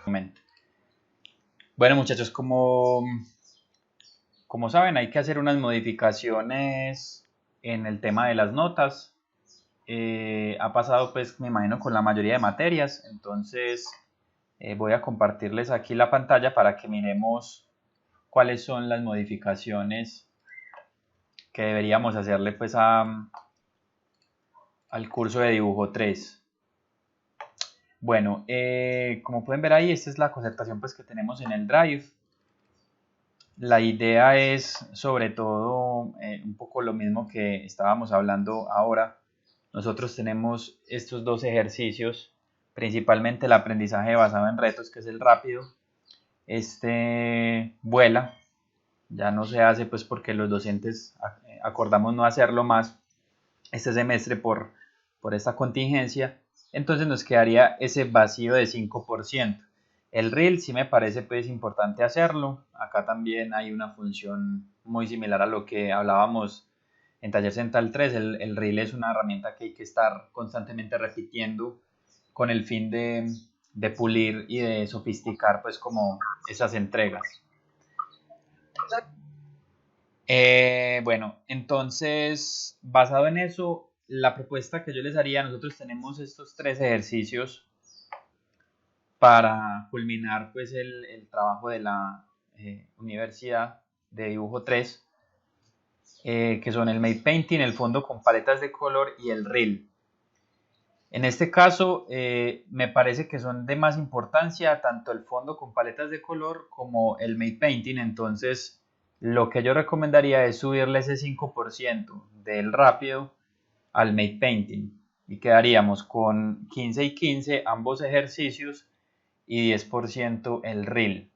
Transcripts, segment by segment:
Momento. Bueno, muchachos, como saben, hay que hacer unas modificaciones en el tema de las notas. Ha pasado, pues, me imagino, con la mayoría de materias. Entonces, voy a compartirles aquí la pantalla para que miremos cuáles son las modificaciones que deberíamos hacerle, pues, al curso de dibujo 3. Bueno, como pueden ver ahí, esta es la concertación, pues, que tenemos en el Drive. La idea es sobre todo un poco lo mismo que estábamos hablando ahora. Nosotros tenemos estos dos ejercicios, principalmente el aprendizaje basado en retos, que es el rápido. Este vuela, ya no se hace pues porque los docentes acordamos no hacerlo más este semestre por esta contingencia. Entonces nos quedaría ese vacío de 5%. El reel sí me parece pues importante hacerlo. Acá también hay una función muy similar a lo que hablábamos en Taller Central 3. El reel es una herramienta que hay que estar constantemente repitiendo con el fin de pulir y de sofisticar pues como esas entregas. Bueno, entonces, basado en eso, la propuesta que yo les haría, nosotros tenemos estos tres ejercicios para culminar pues el trabajo de la Universidad de Dibujo 3, que son el Made Painting, el fondo con paletas de color y el reel. En este caso, me parece que son de más importancia tanto el fondo con paletas de color como el Made Painting. Entonces, lo que yo recomendaría es subirle ese 5% del rápido al Made Painting y quedaríamos con 15 y 15 ambos ejercicios y 10% el reel.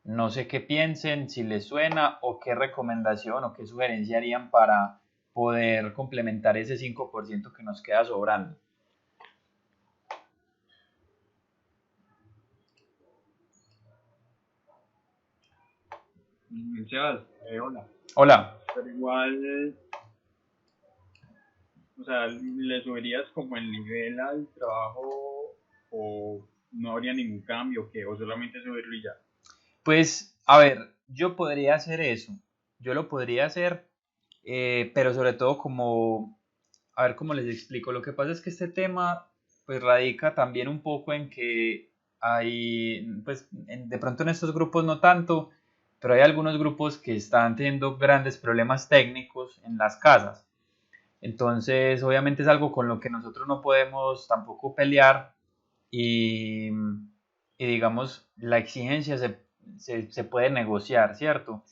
No sé qué piensen, si les suena o qué recomendación o qué sugerencia harían para poder complementar ese 5% que nos queda sobrando. Sebas, hola. Hola. Pero igual, o sea, ¿le subirías como el nivel al trabajo o no habría ningún cambio que o solamente subirlo y ya? Pues, a ver, yo podría hacer eso. Yo lo podría hacer, pero sobre todo como, a ver cómo les explico. Lo que pasa es que este tema, pues, radica también un poco en que hay, pues, de pronto en estos grupos no tanto, pero hay algunos grupos que están teniendo grandes problemas técnicos en las casas. Entonces, obviamente es algo con lo que nosotros no podemos tampoco pelear y, y digamos, la exigencia se puede negociar, ¿cierto?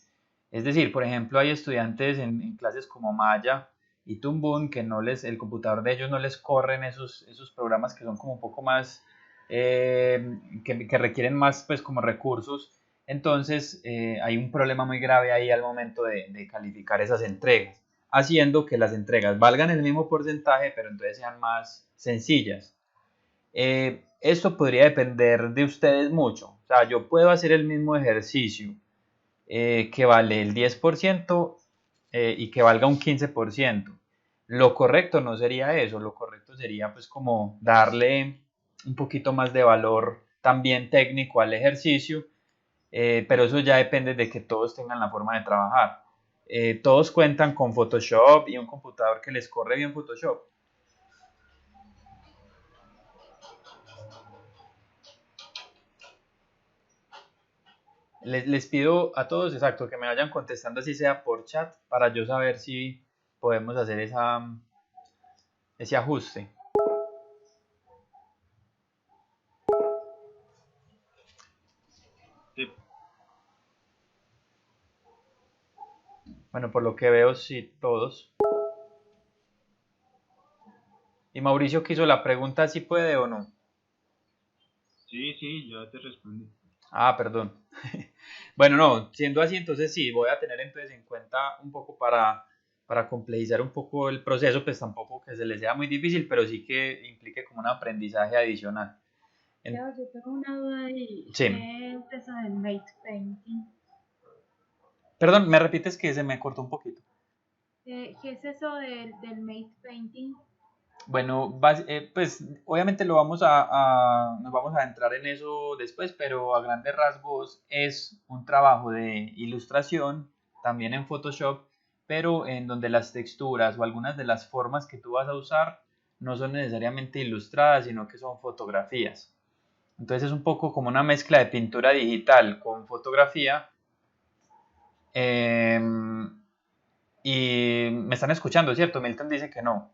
Es decir, por ejemplo, hay estudiantes en clases como Maya y Tumbun que no les, el computador de ellos no les corren esos programas que son como un poco más, que requieren más pues como recursos. Entonces hay un problema muy grave ahí al momento de calificar esas entregas, haciendo que las entregas valgan el mismo porcentaje, pero entonces sean más sencillas. Esto podría depender de ustedes mucho. O sea, yo puedo hacer el mismo ejercicio que vale el 10% y que valga un 15%. Lo correcto no sería eso, lo correcto sería pues como darle un poquito más de valor también técnico al ejercicio, pero eso ya depende de que todos tengan la forma de trabajar. Todos cuentan con Photoshop y un computador que les corre bien Photoshop. Les pido a todos, exacto, que me vayan contestando así sea por chat para yo saber si podemos hacer ese ajuste. Sí, Bueno, por lo que veo, sí, todos. Y Mauricio que hizo la pregunta si puede o no. sí, ya te respondí. Ah, perdón. Bueno, no, siendo así, entonces sí, voy a tener entonces en cuenta un poco para complejizar un poco el proceso, pues tampoco que se les sea muy difícil, pero sí que implique como un aprendizaje adicional. En- Yo tengo una duda ahí. sí. ¿Qué es eso del mate painting? Perdón, ¿me repites que se me cortó un poquito? ¿Qué es eso del mate painting? Bueno, pues obviamente nos vamos a entrar en eso después, pero a grandes rasgos es un trabajo de ilustración, también en Photoshop, pero en donde las texturas o algunas de las formas que tú vas a usar no son necesariamente ilustradas, sino que son fotografías. Entonces es un poco como una mezcla de pintura digital con fotografía. em, y me están escuchando, ¿cierto? Milton dice que no.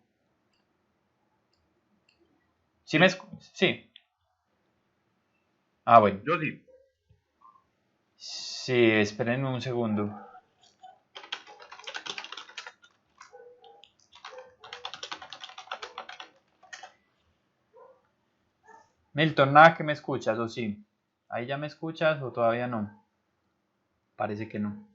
¿Sí Sí, Sí. Ah, bueno. yo sí. Sí, esperen un segundo. Milton, nada que me escuchas, ¿o sí? ¿Ahí ya me escuchas o todavía no? Parece que no.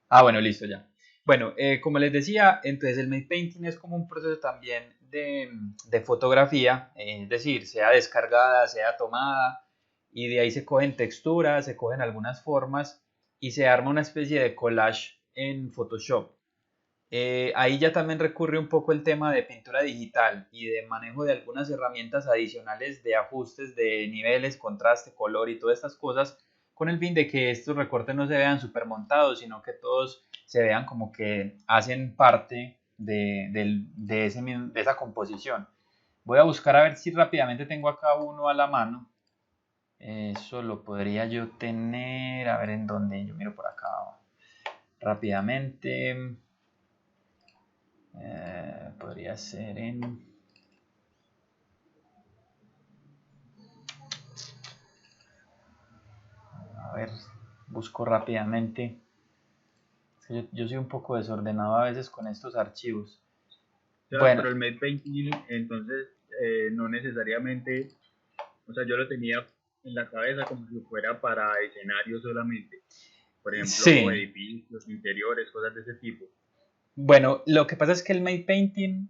Ah, bueno, listo ya. Bueno, como les decía, entonces el matte painting es como un proceso también de fotografía, es decir, sea descargada, sea tomada, y de ahí se cogen texturas, se cogen algunas formas y se arma una especie de collage en Photoshop. Ahí ya también recurre un poco el tema de pintura digital y de manejo de algunas herramientas adicionales de ajustes de niveles, contraste, color y todas estas cosas, con el fin de que estos recortes no se vean supermontados, sino que todos se vean como que hacen parte de esa composición. Voy a buscar a ver si rápidamente tengo acá uno a la mano. Eso lo podría yo tener, a ver en dónde, yo miro por acá rápidamente. Podría ser en... A ver, busco rápidamente. Es que yo soy un poco desordenado a veces con estos archivos. Sebas, Bueno, pero el matte painting, entonces, no necesariamente, o sea, yo lo tenía en la cabeza como si fuera para escenarios solamente, por ejemplo, sí. edificios, interiores, cosas de ese tipo. Bueno, lo que pasa es que el matte painting,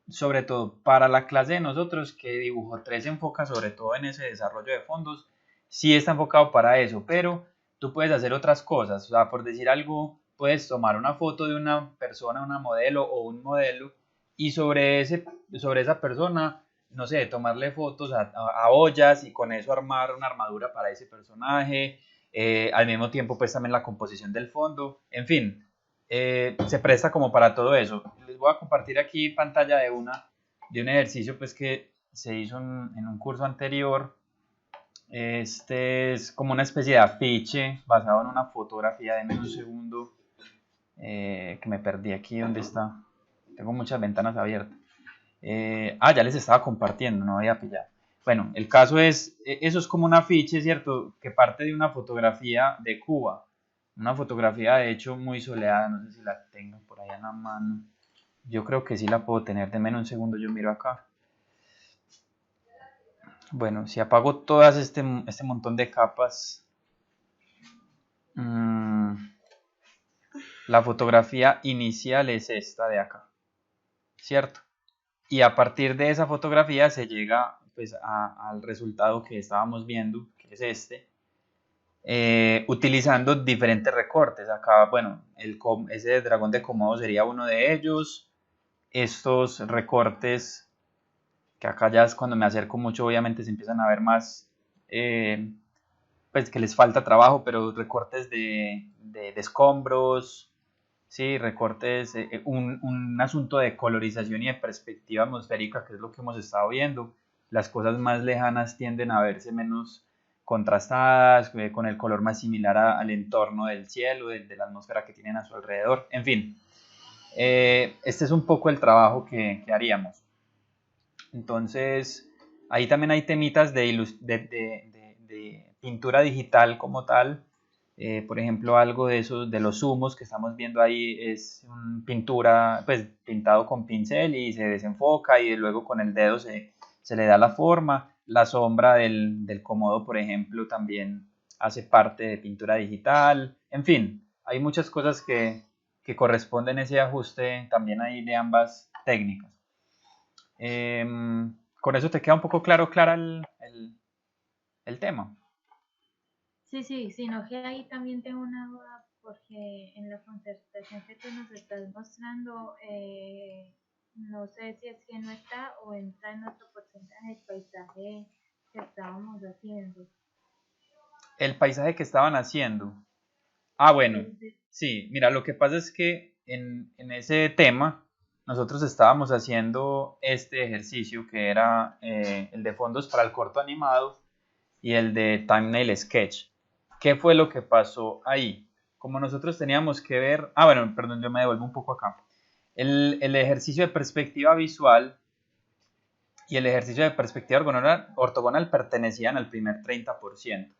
sobre todo para la clase de nosotros, que dibujo 3 se enfoca sobre todo en ese desarrollo de fondos, sí está enfocado para eso, pero tú puedes hacer otras cosas. O sea, por decir algo, puedes tomar una foto de una persona, una modelo o un modelo, y sobre esa persona, no sé, tomarle fotos a ollas y con eso armar una armadura para ese personaje. Al mismo tiempo, pues también la composición del fondo. En fin, se presta como para todo eso. Les voy a compartir aquí pantalla de un ejercicio pues que se hizo en un curso anterior. Este es como una especie de afiche basado en una fotografía de menos segundo, que me perdí aquí. ¿Dónde está? Tengo muchas ventanas abiertas. Ya les estaba compartiendo, no había pillado. Bueno, el caso es, eso es como un afiche, ¿cierto? Que parte de una fotografía de Cuba. Una fotografía, de hecho, muy soleada. No sé si la tengo por ahí en la mano. Yo creo que sí la puedo tener. Denme un segundo, yo miro acá. Bueno, si apago todas este montón de capas, mmm, la fotografía inicial es esta de acá, ¿cierto? Y a partir de esa fotografía se llega pues al resultado que estábamos viendo, que es este, utilizando diferentes recortes. Acá, bueno, ese dragón de Komodo sería uno de ellos. Estos recortes, que acá ya es cuando me acerco mucho, obviamente se empiezan a ver más, pues que les falta trabajo, pero recortes de escombros, sí, recortes, un asunto de colorización y de perspectiva atmosférica, que es lo que hemos estado viendo. Las cosas más lejanas tienden a verse menos contrastadas, con el color más similar al entorno del cielo, de la atmósfera que tienen a su alrededor. En fin, este es un poco el trabajo que haríamos. Entonces, ahí también hay temitas de pintura digital como tal. Por ejemplo, algo de esos, de los humos que estamos viendo ahí es pintura, pues pintado con pincel y se desenfoca y luego con el dedo se le da la forma. La sombra del comodo, por ejemplo, también hace parte de pintura digital. En fin, hay muchas cosas que corresponden a ese ajuste también ahí de ambas técnicas. Con eso te queda un poco clara el tema. Sí, sí, sino que ahí también tengo una duda porque en la concertación que tú nos estás mostrando, No sé si es que no está o entra en nuestro porcentaje del paisaje que estábamos haciendo. El paisaje que estaban haciendo. Ah, bueno, El de- sí, mira, lo que pasa es que en ese tema nosotros estábamos haciendo este ejercicio que era el de fondos para el corto animado y el de thumbnail sketch. ¿Qué fue lo que pasó ahí? Como nosotros teníamos que ver, ah, bueno, perdón, yo me devuelvo un poco acá. El ejercicio de perspectiva visual y el ejercicio de perspectiva ortogonal pertenecían al primer 30%.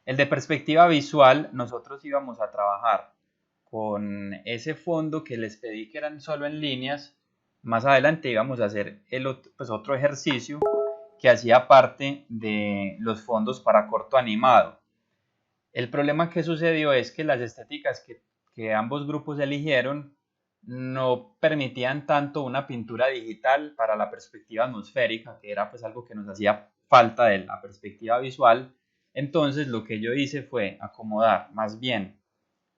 El de perspectiva visual, nosotros íbamos a trabajar con ese fondo que les pedí que eran solo en líneas. Más adelante íbamos a hacer pues otro ejercicio que hacía parte de los fondos para corto animado. El problema que sucedió es que las estéticas que ambos grupos eligieron no permitían tanto una pintura digital para la perspectiva atmosférica, que era pues algo que nos hacía falta de la perspectiva visual. Entonces lo que yo hice fue acomodar más bien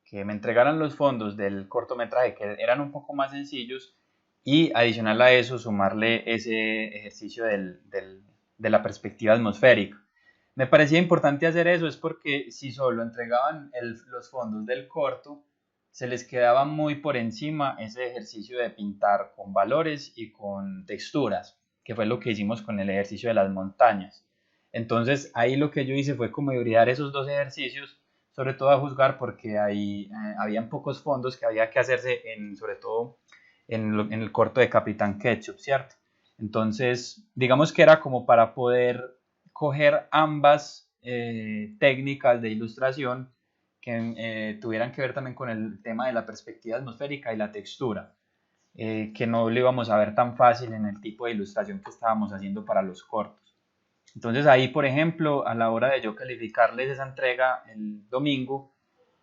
que me entregaran los fondos del cortometraje que eran un poco más sencillos y adicional a eso sumarle ese ejercicio de la perspectiva atmosférica. Me parecía importante hacer eso es porque si solo entregaban los fondos del corto, se les quedaba muy por encima ese ejercicio de pintar con valores y con texturas, que fue lo que hicimos con el ejercicio de las montañas. Entonces ahí lo que yo hice fue como hibridar esos dos ejercicios, sobre todo a juzgar porque ahí habían pocos fondos que había que hacerse, sobre todo en el corto de Capitán Ketchup, ¿cierto? Entonces, digamos que era como para poder coger ambas técnicas de ilustración que tuvieran que ver también con el tema de la perspectiva atmosférica y la textura, que no lo íbamos a ver tan fácil en el tipo de ilustración que estábamos haciendo para los cortos. Entonces ahí, por ejemplo, a la hora de yo calificarles esa entrega el domingo,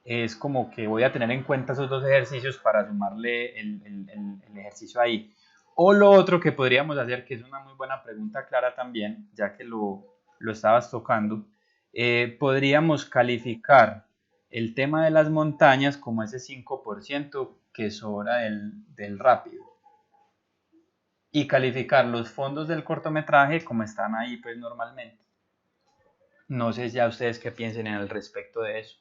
es como que voy a tener en cuenta esos dos ejercicios para sumarle el ejercicio ahí. O lo otro que podríamos hacer, que es una muy buena pregunta, Clara, también, ya que lo estabas tocando, podríamos calificar el tema de las montañas como ese 5% que sobra del rápido y calificar los fondos del cortometraje como están ahí pues normalmente. No sé ya ustedes qué piensen en el respecto de eso.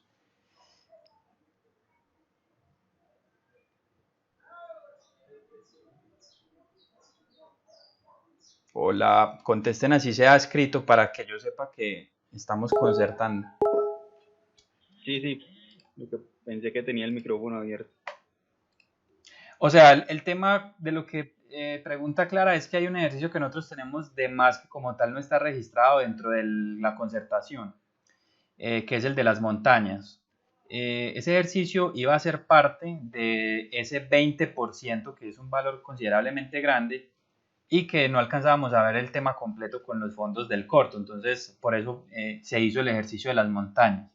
O la contesten así sea escrito para que yo sepa que estamos concertando. Sí, sí, pensé que tenía el micrófono abierto. O sea, el tema de lo que pregunta Clara es que hay un ejercicio que nosotros tenemos de más que como tal no está registrado dentro de la concertación, que es el de las montañas. Ese ejercicio iba a ser parte de ese 20%, que es un valor considerablemente grande, y que no alcanzábamos a ver el tema completo con los fondos del corto. Entonces, por eso se hizo el ejercicio de las montañas.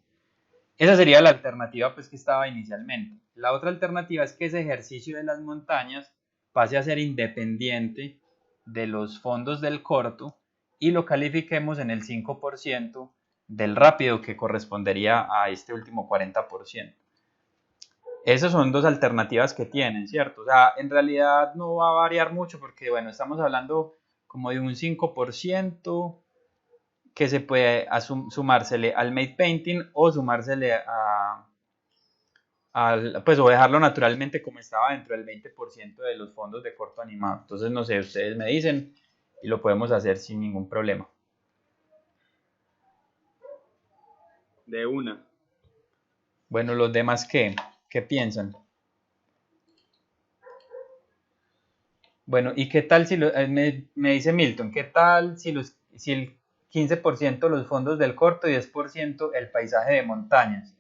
Esa sería la alternativa pues, que estaba inicialmente. La otra alternativa es que ese ejercicio de las montañas pase a ser independiente de los fondos del corto y lo califiquemos en el 5% del rápido que correspondería a este último 40%. Esas son dos alternativas que tienen, ¿cierto? O sea, en realidad no va a variar mucho porque, bueno, estamos hablando como de un 5% que se puede sumársele al Made Painting o sumársele pues o dejarlo naturalmente como estaba dentro del 20% de los fondos de corto animado. Entonces, no sé, ustedes me dicen y lo podemos hacer sin ningún problema. De una. Bueno, los demás, ¿qué piensan? Bueno, ¿y qué tal si me dice Milton, qué tal si el 15% los fondos del corto y 10% el paisaje de montañas?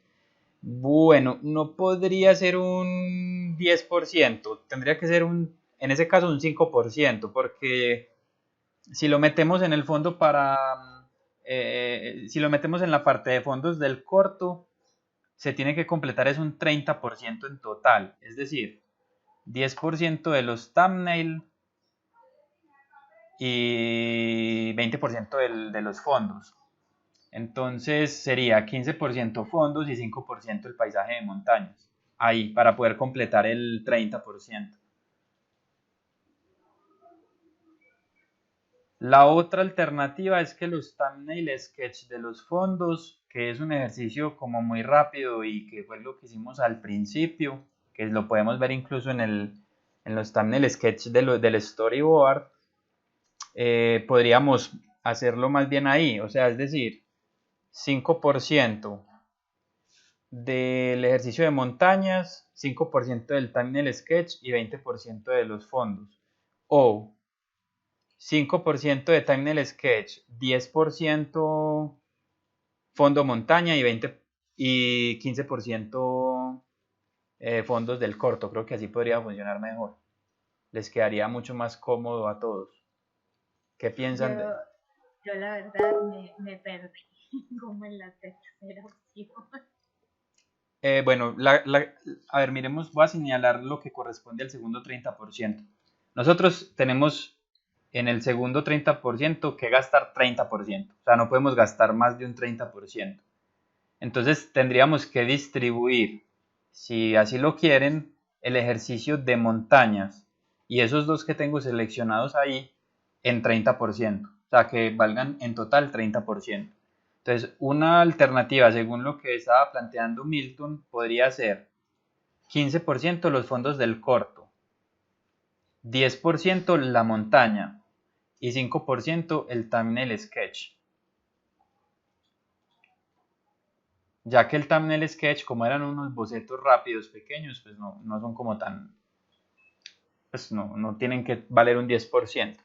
Bueno, no podría ser un 10%, tendría que ser en ese caso un 5%, porque si lo metemos en el fondo si lo metemos en la parte de fondos del corto, se tiene que completar es un 30% en total, es decir, 10% de los thumbnail y 20% de los fondos. Entonces sería 15% fondos y 5% el paisaje de montañas. Ahí, para poder completar el 30%. La otra alternativa es que los thumbnail sketch de los fondos, que es un ejercicio como muy rápido y que fue lo que hicimos al principio, que lo podemos ver incluso en los thumbnail sketch del storyboard, podríamos hacerlo más bien ahí, o sea, es decir, 5% del ejercicio de montañas, 5% del thumbnail sketch y 20% de los fondos. O 5% de thumbnail sketch, 10% fondo montaña y 15% fondos del corto. Creo que así podría funcionar mejor. Les quedaría mucho más cómodo a todos. ¿Qué piensan de? Yo la verdad me perdí como en la tercera opción. Bueno, a ver, miremos, voy a señalar lo que corresponde al segundo 30%. Nosotros tenemos en el segundo 30% que gastar 30%. O sea, no podemos gastar más de un 30%. Entonces tendríamos que distribuir, si así lo quieren, el ejercicio de montañas y esos dos que tengo seleccionados ahí en 30%. O sea, que valgan en total 30%. Entonces, una alternativa, según lo que estaba planteando Milton, podría ser 15% los fondos del corto, 10% la montaña y 5% el thumbnail sketch. Ya que el thumbnail sketch, como eran unos bocetos rápidos, pequeños, pues no son como tan, pues no tienen que valer un 10%.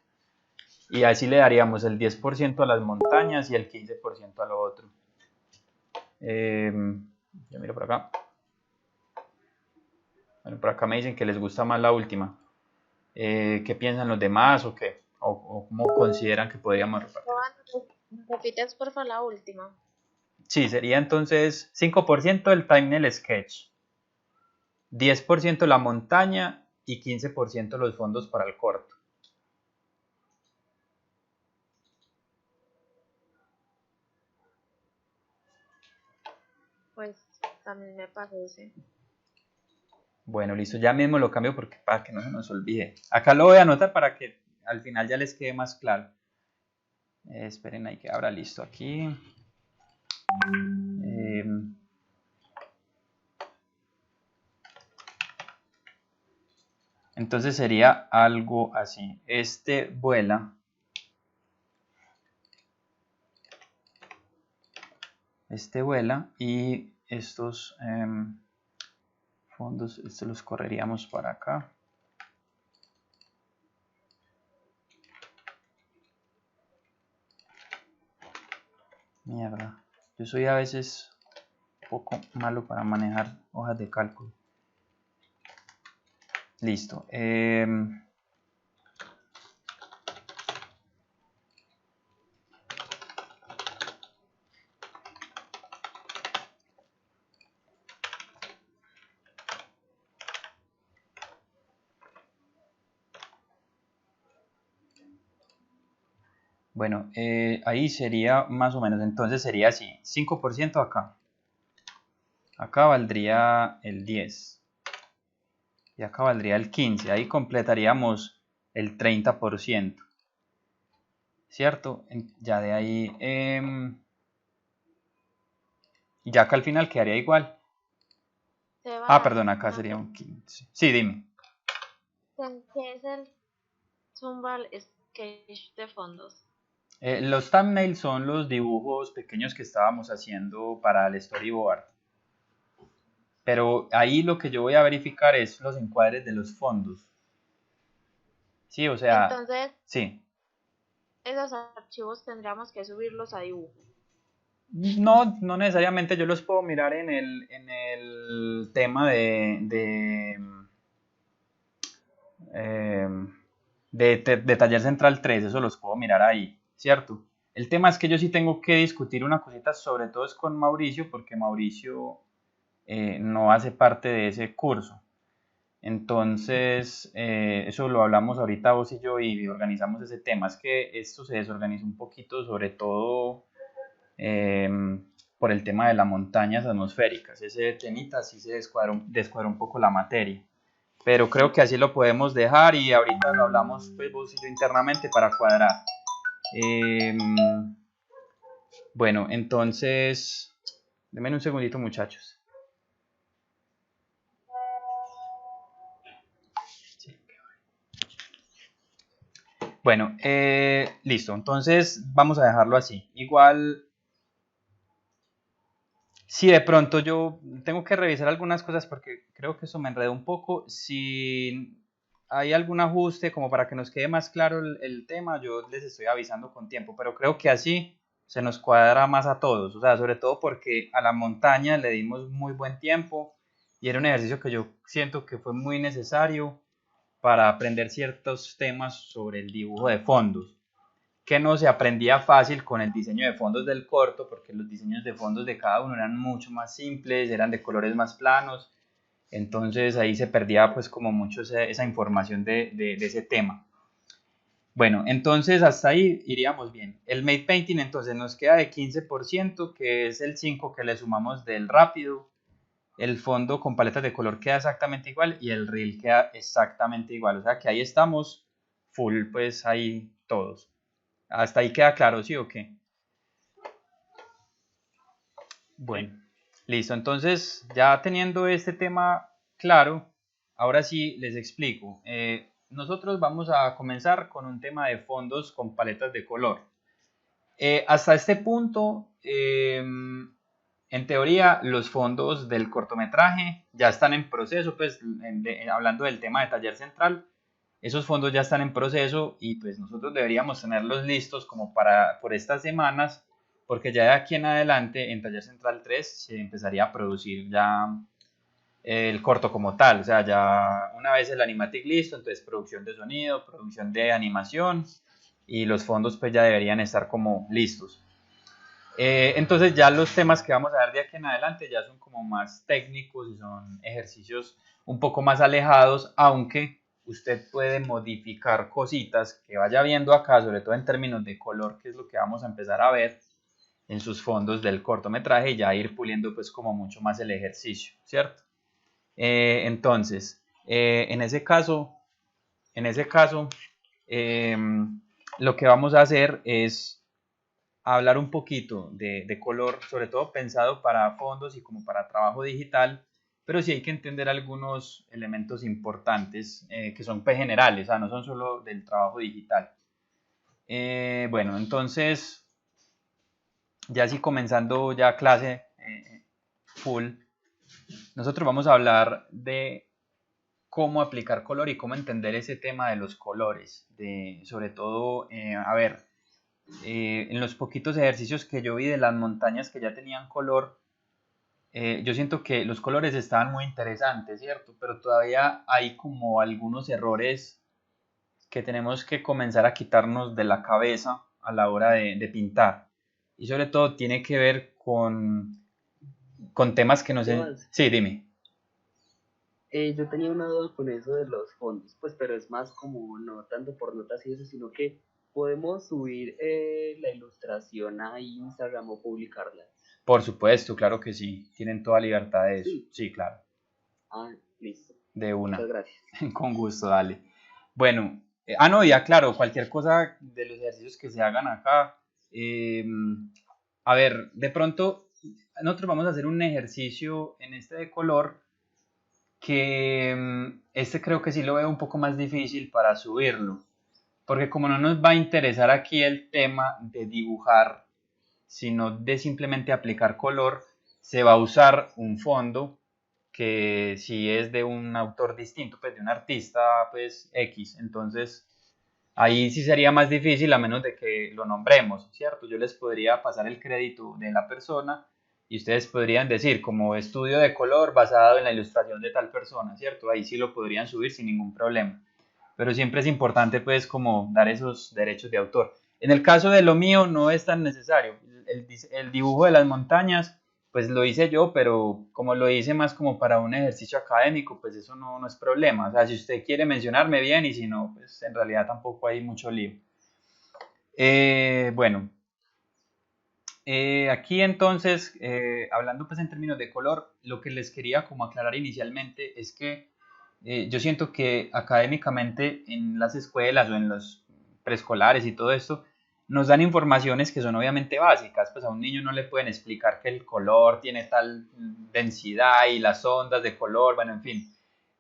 Y así le daríamos el 10% a las montañas y el 15% a lo otro. Yo miro por acá. Bueno, por acá me dicen que les gusta más la última. ¿Qué piensan los demás o qué? ¿O cómo consideran que podríamos repartir? Repites por favor la última. Sí, sería entonces 5% el thumbnail sketch, 10% la montaña y 15% los fondos para el corto. Pues también me parece. Bueno, listo, ya mismo lo cambio porque para que no se nos olvide. Acá lo voy a anotar para que al final ya les quede más claro. Esperen ahí que abra, listo aquí. Entonces sería algo así. Este vuela. Este vuela y estos fondos, estos los correríamos para acá. Mierda, yo soy a veces un poco malo para manejar hojas de cálculo. Listo. Bueno, ahí sería más o menos, entonces sería así, 5% acá. Acá valdría el 10. Y acá valdría el 15. Ahí completaríamos el 30%. ¿Cierto? Ya de ahí... ya acá al final quedaría igual. Perdón, acá sería un 15. Sí, dime. ¿Qué es el thumbnail sketch de fondos? Los thumbnails son los dibujos pequeños que estábamos haciendo para el storyboard. Pero ahí lo que yo voy a verificar es los encuadres de los fondos. Sí, o sea... Entonces, sí. Esos archivos tendríamos que subirlos a dibujo. No necesariamente, yo los puedo mirar en el tema de Taller Central 3, eso los puedo mirar ahí, ¿cierto? El tema es que yo sí tengo que discutir una cosita, sobre todo es con Mauricio, porque Mauricio no hace parte de ese curso. Entonces, eso lo hablamos ahorita vos y yo y organizamos ese tema. Es que esto se desorganiza un poquito, sobre todo por el tema de las montañas atmosféricas. Ese temita sí se descuadra un poco la materia. Pero creo que así lo podemos dejar y ahorita lo hablamos pues, vos y yo internamente para cuadrar. Bueno, entonces, denme un segundito, muchachos. Bueno, listo, entonces vamos a dejarlo así. Igual, si de pronto yo tengo que revisar algunas cosas porque creo que eso me enredó un poco. Si hay algún ajuste como para que nos quede más claro el tema, yo les estoy avisando con tiempo, pero creo que así se nos cuadra más a todos. O sea, sobre todo porque a la montaña le dimos muy buen tiempo y era un ejercicio que yo siento que fue muy necesario para aprender ciertos temas sobre el dibujo de fondos, que no se aprendía fácil con el diseño de fondos del corto, porque los diseños de fondos de cada uno eran mucho más simples, eran de colores más planos, entonces ahí se perdía pues como mucho esa información de ese tema. Bueno, entonces hasta ahí iríamos bien. El Made Painting entonces nos queda de 15%, que es el 5 que le sumamos del rápido. El fondo con paletas de color queda exactamente igual y el reel queda exactamente igual. O sea que ahí estamos full, pues ahí todos. Hasta ahí queda claro, ¿sí o qué? Bueno, listo. Entonces, ya teniendo este tema claro, ahora sí les explico. Nosotros vamos a comenzar con un tema de fondos con paletas de color. Hasta este punto, en teoría, los fondos del cortometraje ya están en proceso, pues hablando del tema de taller central, esos fondos ya están en proceso y pues nosotros deberíamos tenerlos listos como para por estas semanas, porque ya de aquí en adelante en taller central 3 se empezaría a producir ya el corto como tal, o sea, ya una vez el animatic listo, entonces producción de sonido, producción de animación y los fondos pues ya deberían estar como listos. Entonces ya los temas que vamos a ver de aquí en adelante ya son como más técnicos y son ejercicios un poco más alejados, aunque usted puede modificar cositas que vaya viendo acá, sobre todo en términos de color, que es lo que vamos a empezar a ver en sus fondos del cortometraje y ya ir puliendo pues como mucho más el ejercicio, ¿cierto? Entonces, en ese caso eh, lo que vamos a hacer es hablar un poquito de color, sobre todo pensado para fondos y como para trabajo digital, pero sí hay que entender algunos elementos importantes que son generales, o sea, no son solo del trabajo digital. Bueno, entonces, ya así comenzando ya clase full, nosotros vamos a hablar de cómo aplicar color y cómo entender ese tema de los colores, sobre todo, a ver, en los poquitos ejercicios que yo vi de las montañas que ya tenían color, yo siento que los colores estaban muy interesantes, ¿cierto? Pero todavía hay como algunos errores que tenemos que comenzar a quitarnos de la cabeza a la hora de pintar. Y sobre todo tiene que ver con temas que no sé. Sebas, Sí, dime. yo tenía una duda con eso de los fondos, pues, pero es más como no tanto por notas y eso, sino que podemos subir la ilustración a Instagram o publicarla. Por supuesto, claro que sí. Tienen toda libertad de eso. Sí. Sí, claro. Ah, listo. De Muchas una. gracias. Con gusto, dale. Bueno, no, ya claro, cualquier cosa de los ejercicios que se hagan acá. eh, a ver, de pronto, nosotros vamos a hacer un ejercicio en este de color que este creo que sí lo veo un poco más difícil para subirlo, porque como no nos va a interesar aquí el tema de dibujar, sino de simplemente aplicar color, se va a usar un fondo que si es de un autor distinto, pues de un artista, pues X. Entonces, ahí sí sería más difícil a menos de que lo nombremos, ¿cierto? Yo les podría pasar el crédito de la persona y ustedes podrían decir como estudio de color basado en la ilustración de tal persona, ¿cierto? Ahí sí lo podrían subir sin ningún problema. Pero siempre es importante pues como dar esos derechos de autor. En el caso de lo mío no es tan necesario. El dibujo de las montañas pues lo hice yo, pero como lo hice más como para un ejercicio académico, pues eso no es problema. O sea, si usted quiere mencionarme bien y si no, pues en realidad tampoco hay mucho lío. Bueno, aquí entonces, hablando pues en términos de color, lo que les quería como aclarar inicialmente es que yo siento que académicamente en las escuelas o en los preescolares y todo esto, nos dan informaciones que son obviamente básicas, pues a un niño no le pueden explicar que el color tiene tal densidad y las ondas de color, bueno, en fin,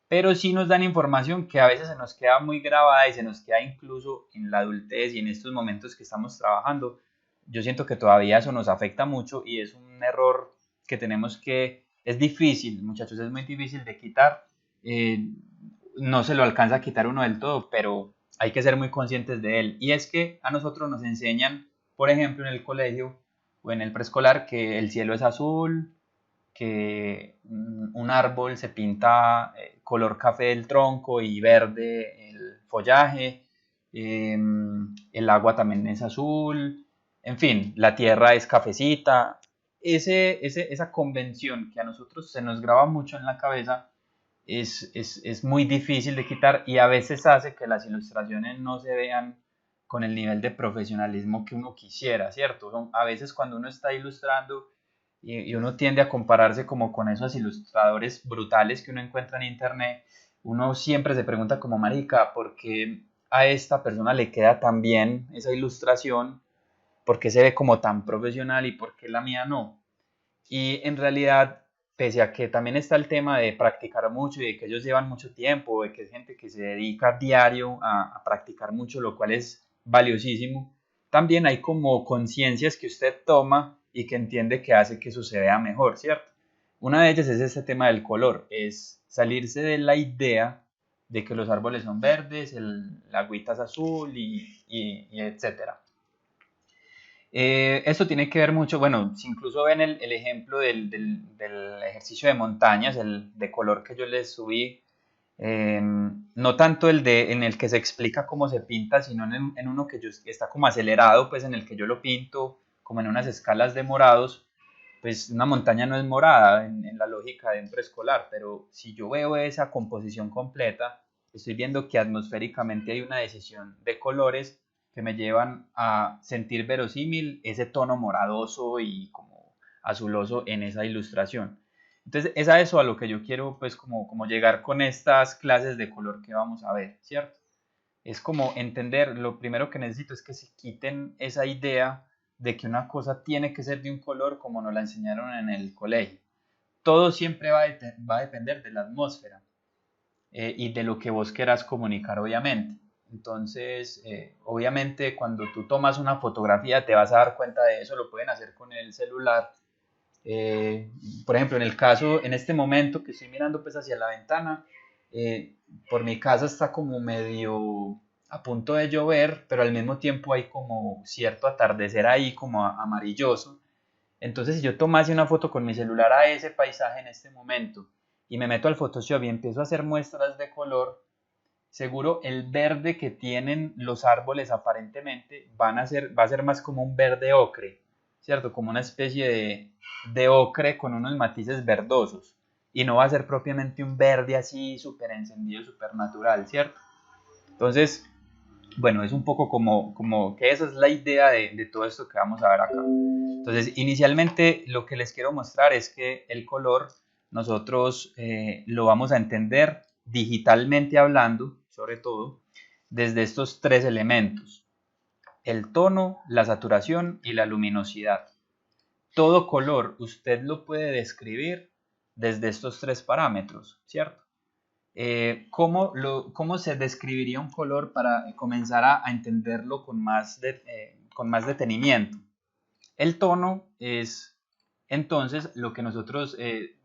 pero sí nos dan información que a veces se nos queda muy grabada y se nos queda incluso en la adultez y en estos momentos que estamos trabajando. Yo siento que todavía eso nos afecta mucho y es un error que tenemos que, es difícil, muchachos, es muy difícil de quitar. eh, no se lo alcanza a quitar uno del todo, pero hay que ser muy conscientes de él. Y es que a nosotros nos enseñan, por ejemplo, en el colegio o en el preescolar, que el cielo es azul, que un árbol se pinta color café el tronco y verde el follaje, el agua también es azul, en fin, la tierra es cafecita. Esa convención que a nosotros se nos graba mucho en la cabeza es muy difícil de quitar y a veces hace que las ilustraciones no se vean con el nivel de profesionalismo que uno quisiera, ¿cierto? A veces cuando uno está ilustrando y uno tiende a compararse como con esos ilustradores brutales que uno encuentra en internet, uno siempre se pregunta como marica, ¿por qué a esta persona le queda tan bien esa ilustración? ¿Por qué se ve como tan profesional y por qué la mía no? Y en realidad, pese a que también está el tema de practicar mucho y de que ellos llevan mucho tiempo, de que es gente que se dedica diario a practicar mucho, lo cual es valiosísimo, también hay como conciencias que usted toma y que entiende que hace que eso se vea mejor, ¿cierto? Una de ellas es este tema del color, es salirse de la idea de que los árboles son verdes, la agüita es azul y etcétera. Esto tiene que ver mucho, bueno, si incluso ven el ejemplo del ejercicio de montañas, el de color que yo les subí, no tanto el en el que se explica cómo se pinta, sino en uno que está como acelerado, pues en el que yo lo pinto como en unas escalas de morados, pues una montaña no es morada en la lógica de un preescolar, pero si yo veo esa composición completa, estoy viendo que atmosféricamente hay una decisión de colores que me llevan a sentir verosímil ese tono moradoso y como azuloso en esa ilustración. Entonces es a eso a lo que yo quiero pues como llegar con estas clases de color que vamos a ver, ¿cierto? Es como entender, lo primero que necesito es que se quiten esa idea de que una cosa tiene que ser de un color como nos la enseñaron en el colegio. Todo siempre va a depender de la atmósfera y de lo que vos quieras comunicar, obviamente. Entonces, obviamente, cuando tú tomas una fotografía te vas a dar cuenta de eso, lo pueden hacer con el celular. Por ejemplo, en el caso, en este momento que estoy mirando pues hacia la ventana, por mi casa está como medio a punto de llover, pero al mismo tiempo hay como cierto atardecer ahí como amarilloso. Entonces, si yo tomase una foto con mi celular a ese paisaje en este momento y me meto al Photoshop y empiezo a hacer muestras de color, seguro el verde que tienen los árboles aparentemente va a ser más como un verde ocre, ¿cierto? Como una especie de ocre con unos matices verdosos. Y no va a ser propiamente un verde así súper encendido, súper natural, ¿cierto? Entonces, bueno, es un poco como que esa es la idea de todo esto que vamos a ver acá. Entonces, inicialmente lo que les quiero mostrar es que el color nosotros lo vamos a entender digitalmente hablando, sobre todo, desde estos tres elementos: el tono, la saturación y la luminosidad. Todo color usted lo puede describir desde estos tres parámetros, ¿cierto? ¿Cómo se describiría un color para comenzar a entenderlo con más detenimiento? El tono es entonces lo que nosotros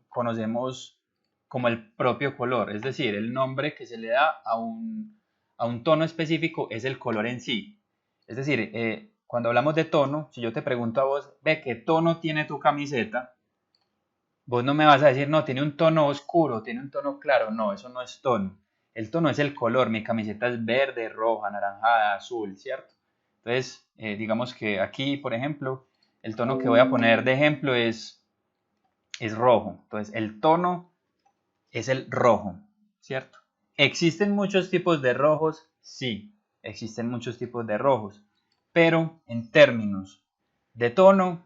conocemos como el propio color, es decir, el nombre que se le da a un tono específico es el color en sí. Es decir, cuando hablamos de tono, si yo te pregunto a vos, ve, ¿qué tono tiene tu camiseta? Vos no me vas a decir, no, tiene un tono oscuro, tiene un tono claro. No, eso no es tono. El tono es el color. Mi camiseta es verde, roja, anaranjada, azul, ¿cierto? Entonces, digamos que aquí, por ejemplo, el tono que voy a poner de ejemplo es rojo. Entonces, el tono es el rojo, ¿cierto? ¿Existen muchos tipos de rojos? Sí, existen muchos tipos de rojos. Pero en términos de tono,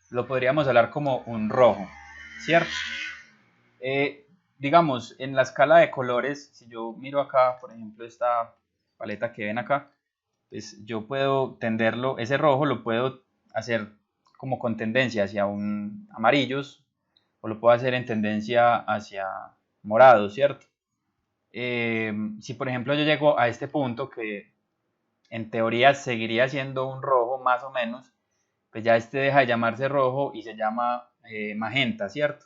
lo podríamos hablar como un rojo, ¿cierto? Digamos, en la escala de colores, si yo miro acá, por ejemplo, esta paleta que ven acá, pues yo puedo tenderlo, ese rojo lo puedo hacer como con tendencia hacia un amarillos o lo puedo hacer en tendencia hacia morados, ¿cierto? Si por ejemplo yo llego a este punto que en teoría seguiría siendo un rojo más o menos, pues ya este deja de llamarse rojo y se llama magenta, ¿cierto?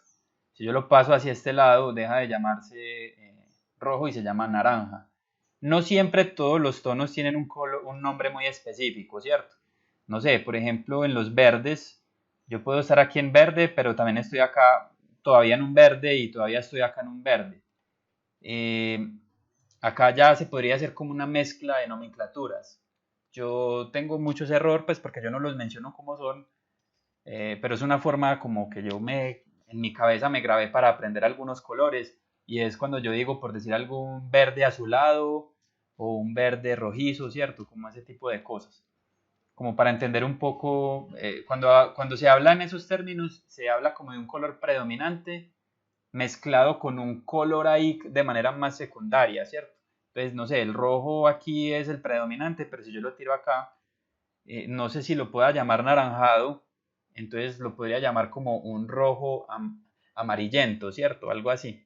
Si yo lo paso hacia este lado, deja de llamarse rojo y se llama naranja. No siempre todos los tonos tienen un nombre muy específico, ¿cierto? No sé, por ejemplo, en los verdes, yo puedo estar aquí en verde, pero también estoy acá todavía en un verde y todavía estoy acá en un verde. Eh, Acá ya se podría hacer como una mezcla de nomenclaturas. Yo tengo muchos errores, pues porque yo no los menciono como son, pero es una forma como que en mi cabeza me grabé para aprender algunos colores y es cuando yo digo, por decir algo, un verde azulado o un verde rojizo, ¿cierto? Como ese tipo de cosas. Como para entender un poco, cuando se habla en esos términos, se habla como de un color predominante mezclado con un color ahí de manera más secundaria, ¿cierto? Entonces, no sé, el rojo aquí es el predominante, pero si yo lo tiro acá, no sé si lo pueda llamar naranjado, entonces lo podría llamar como un rojo amarillento, ¿cierto? Algo así.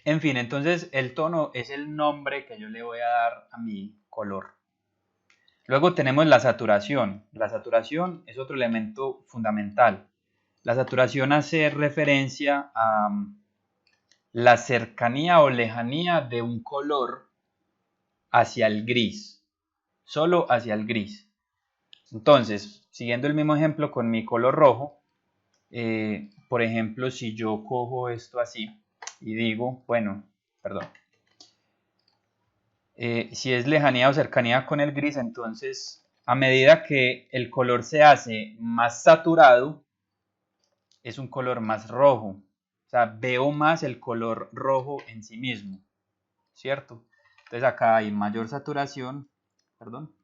En fin, entonces el tono es el nombre que yo le voy a dar a mi color. Luego tenemos la saturación. La saturación es otro elemento fundamental. La saturación hace referencia a la cercanía o lejanía de un color hacia el gris, solo hacia el gris. Entonces, siguiendo el mismo ejemplo con mi color rojo, por ejemplo, si yo cojo esto así y digo, bueno, perdón, si es lejanía o cercanía con el gris, entonces a medida que el color se hace más saturado, es un color más rojo. O sea, veo más el color rojo en sí mismo, ¿cierto? Entonces acá hay mayor saturación, perdón,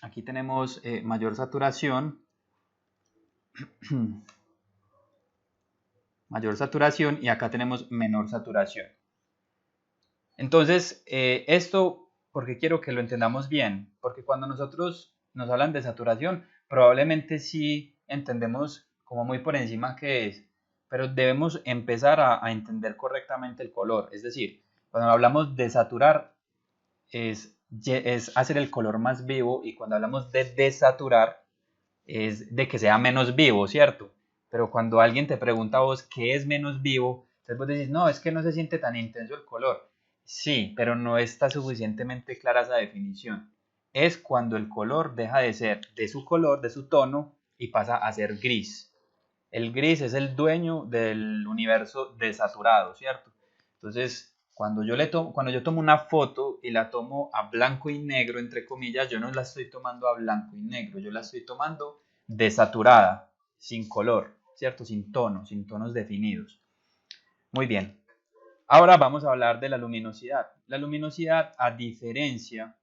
aquí tenemos mayor saturación, mayor saturación y acá tenemos menor saturación. Entonces, esto, porque quiero que lo entendamos bien, porque cuando nosotros nos hablan de saturación, probablemente sí entendemos como muy por encima qué es, pero debemos empezar a entender correctamente el color. Es decir, cuando hablamos de saturar, es hacer el color más vivo y cuando hablamos de desaturar, es de que sea menos vivo, ¿cierto? Pero cuando alguien te pregunta a vos qué es menos vivo, entonces vos decís, no, es que no se siente tan intenso el color. Sí, pero no está suficientemente clara esa definición. Es cuando el color deja de ser de su color, de su tono, y pasa a ser gris. El gris es el dueño del universo desaturado, ¿cierto? Entonces, cuando yo tomo una foto y la tomo a blanco y negro, entre comillas, yo no la estoy tomando a blanco y negro, yo la estoy tomando desaturada, sin color, ¿cierto? Sin tono, sin tonos definidos. Muy bien. Ahora vamos a hablar de la luminosidad. La luminosidad, a diferencia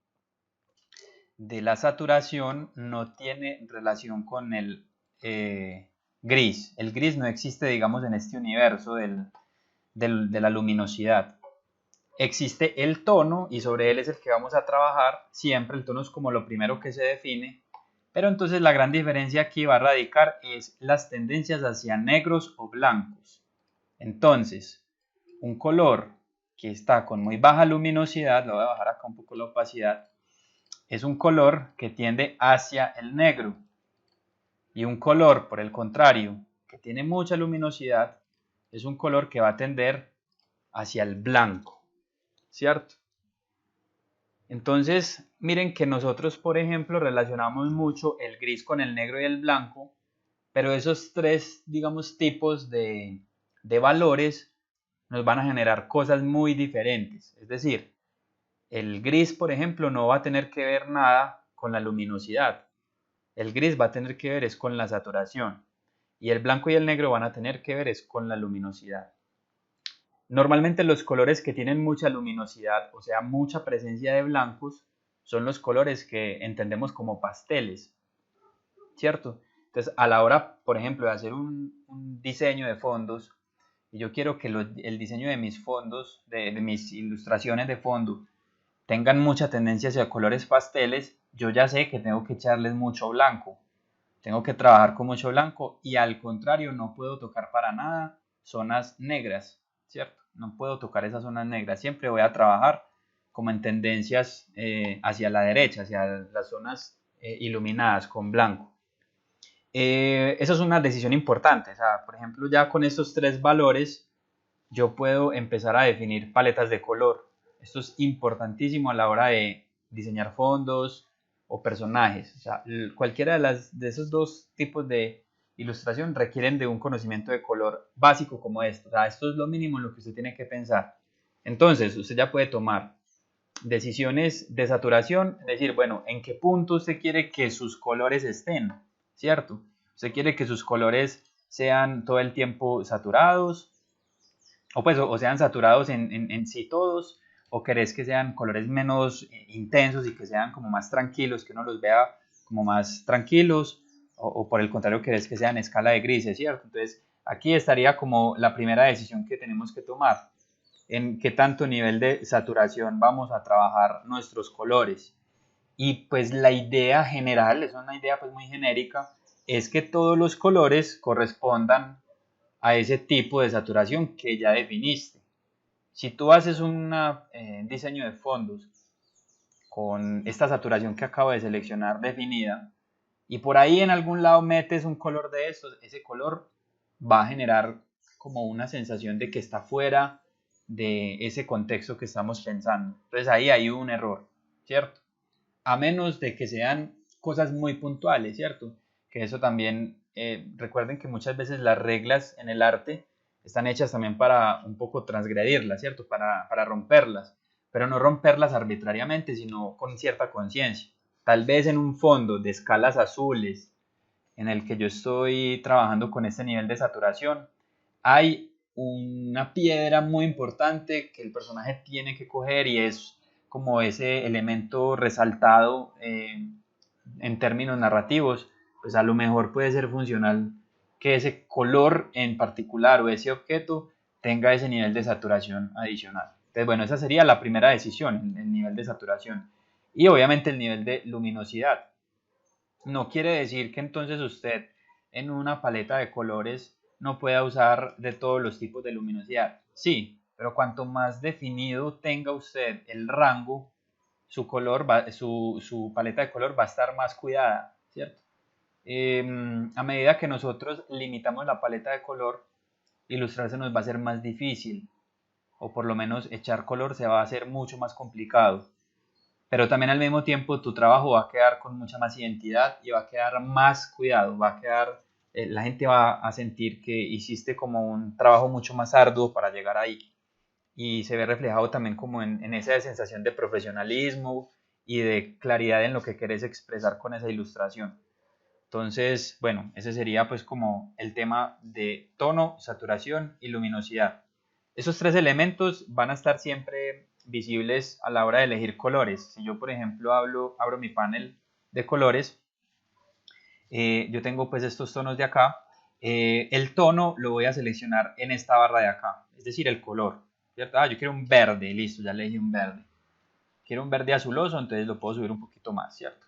de la saturación, no tiene relación con el gris. El gris no existe, digamos, en este universo de la luminosidad. Existe el tono y sobre él es el que vamos a trabajar. Siempre el tono es como lo primero que se define. Pero entonces la gran diferencia aquí va a radicar es las tendencias hacia negros o blancos. Entonces, un color que está con muy baja luminosidad, lo voy a bajar acá un poco la opacidad, es un color que tiende hacia el negro. Y un color, por el contrario, que tiene mucha luminosidad, es un color que va a tender hacia el blanco, ¿cierto? Entonces, miren que nosotros, por ejemplo, relacionamos mucho el gris con el negro y el blanco, pero esos tres, digamos, tipos de valores nos van a generar cosas muy diferentes. Es decir, el gris, por ejemplo, no va a tener que ver nada con la luminosidad. El gris va a tener que ver es con la saturación. Y el blanco y el negro van a tener que ver es con la luminosidad. Normalmente los colores que tienen mucha luminosidad, o sea, mucha presencia de blancos, son los colores que entendemos como pasteles, ¿cierto? Entonces, a la hora, por ejemplo, de hacer un diseño de fondos, y yo quiero que el diseño de mis fondos, de mis ilustraciones de fondo, tengan mucha tendencia hacia colores pasteles, yo ya sé que tengo que echarles mucho blanco. Tengo que trabajar con mucho blanco y al contrario no puedo tocar para nada zonas negras, ¿cierto? No puedo tocar esas zonas negras. Siempre voy a trabajar como en tendencias hacia la derecha, hacia las zonas iluminadas con blanco. Eso es una decisión importante. O sea, por ejemplo, ya con estos tres valores yo puedo empezar a definir paletas de color. Esto es importantísimo a la hora de diseñar fondos o personajes. O sea, cualquiera de esos dos tipos de ilustración requieren de un conocimiento de color básico como esto. O sea, esto es lo mínimo en lo que usted tiene que pensar. Entonces, usted ya puede tomar decisiones de saturación, es decir, bueno, en qué punto usted quiere que sus colores estén, ¿cierto? Usted quiere que sus colores sean todo el tiempo saturados, o pues o sean saturados en sí todos, o querés que sean colores menos intensos y que sean como más tranquilos, que uno los vea como más tranquilos, o por el contrario querés que sean escala de grises, ¿cierto? Entonces aquí estaría como la primera decisión que tenemos que tomar, en qué tanto nivel de saturación vamos a trabajar nuestros colores. Y pues la idea general, es una idea pues muy genérica, es que todos los colores correspondan a ese tipo de saturación que ya definiste. Si tú haces un diseño de fondos con esta saturación que acabo de seleccionar definida y por ahí en algún lado metes un color de estos, ese color va a generar como una sensación de que está fuera de ese contexto que estamos pensando. Entonces ahí hay un error, ¿cierto? A menos de que sean cosas muy puntuales, ¿cierto? Que eso también, recuerden que muchas veces las reglas en el arte están hechas también para un poco transgredirlas, ¿cierto? Para romperlas, pero no romperlas arbitrariamente, sino con cierta conciencia. Tal vez en un fondo de escalas azules en el que yo estoy trabajando con este nivel de saturación, hay una piedra muy importante que el personaje tiene que coger y es como ese elemento resaltado en términos narrativos, pues a lo mejor puede ser funcional que ese color en particular o ese objeto tenga ese nivel de saturación adicional. Entonces, bueno, esa sería la primera decisión, el nivel de saturación. Y obviamente el nivel de luminosidad. No quiere decir que entonces usted en una paleta de colores no pueda usar de todos los tipos de luminosidad. Sí, pero cuanto más definido tenga usted el rango, su paleta de color va a estar más cuidada, ¿cierto? A medida que nosotros limitamos la paleta de color, ilustrarse nos va a ser más difícil, o por lo menos echar color se va a hacer mucho más complicado. Pero también al mismo tiempo tu trabajo va a quedar con mucha más identidad y va a quedar más cuidado, va a quedar, la gente va a sentir que hiciste como un trabajo mucho más arduo para llegar ahí. Y se ve reflejado también como en esa sensación de profesionalismo y de claridad en lo que querés expresar con esa ilustración. Entonces, bueno, ese sería pues como el tema de tono, saturación y luminosidad. Esos tres elementos van a estar siempre visibles a la hora de elegir colores. Si yo, por ejemplo, abro mi panel de colores, yo tengo pues estos tonos de acá. El tono lo voy a seleccionar en esta barra de acá, es decir, el color, ¿cierto? Yo quiero un verde, listo, ya elegí un verde. Quiero un verde azuloso, entonces lo puedo subir un poquito más, ¿cierto?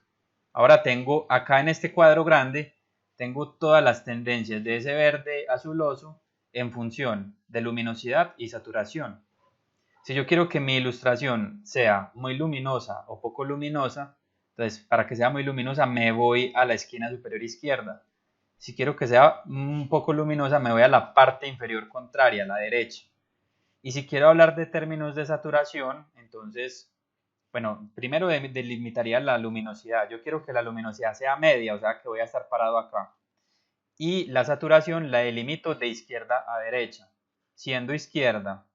Ahora tengo acá en este cuadro grande, tengo todas las tendencias de ese verde azuloso en función de luminosidad y saturación. Si yo quiero que mi ilustración sea muy luminosa o poco luminosa, entonces para que sea muy luminosa me voy a la esquina superior izquierda. Si quiero que sea un poco luminosa me voy a la parte inferior contraria, a la derecha. Y si quiero hablar de términos de saturación, entonces, bueno, primero delimitaría la luminosidad. Yo quiero que la luminosidad sea media, o sea que voy a estar parado acá. Y la saturación la delimito de izquierda a derecha, siendo izquierda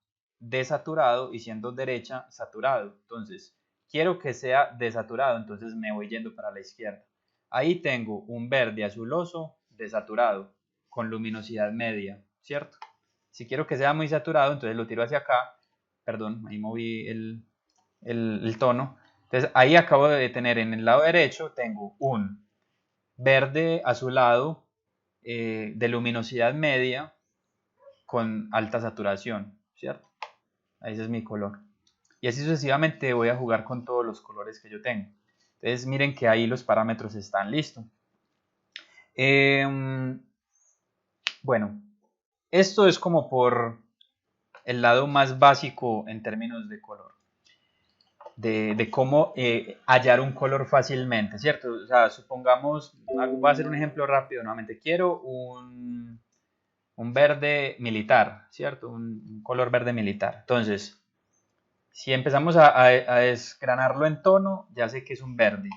desaturado y siendo derecha saturado. Entonces, quiero que sea desaturado, entonces me voy yendo para la izquierda. Ahí tengo un verde azuloso desaturado con luminosidad media, ¿cierto? Si quiero que sea muy saturado, entonces lo tiro hacia acá. Perdón, ahí moví el tono. Entonces, ahí acabo de tener en el lado derecho, tengo un verde azulado de luminosidad media con alta saturación, ¿cierto? Ese es mi color. y así sucesivamente voy a jugar con todos los colores que yo tengo. Entonces miren que ahí los parámetros están listos. Bueno, esto es como por el lado más básico en términos de color, de cómo hallar un color fácilmente, ¿cierto? O sea, supongamos, voy a hacer un ejemplo rápido nuevamente, quiero un verde militar, ¿cierto? Un color verde militar. Entonces, si empezamos a desgranarlo en tono, ya sé que es un verde,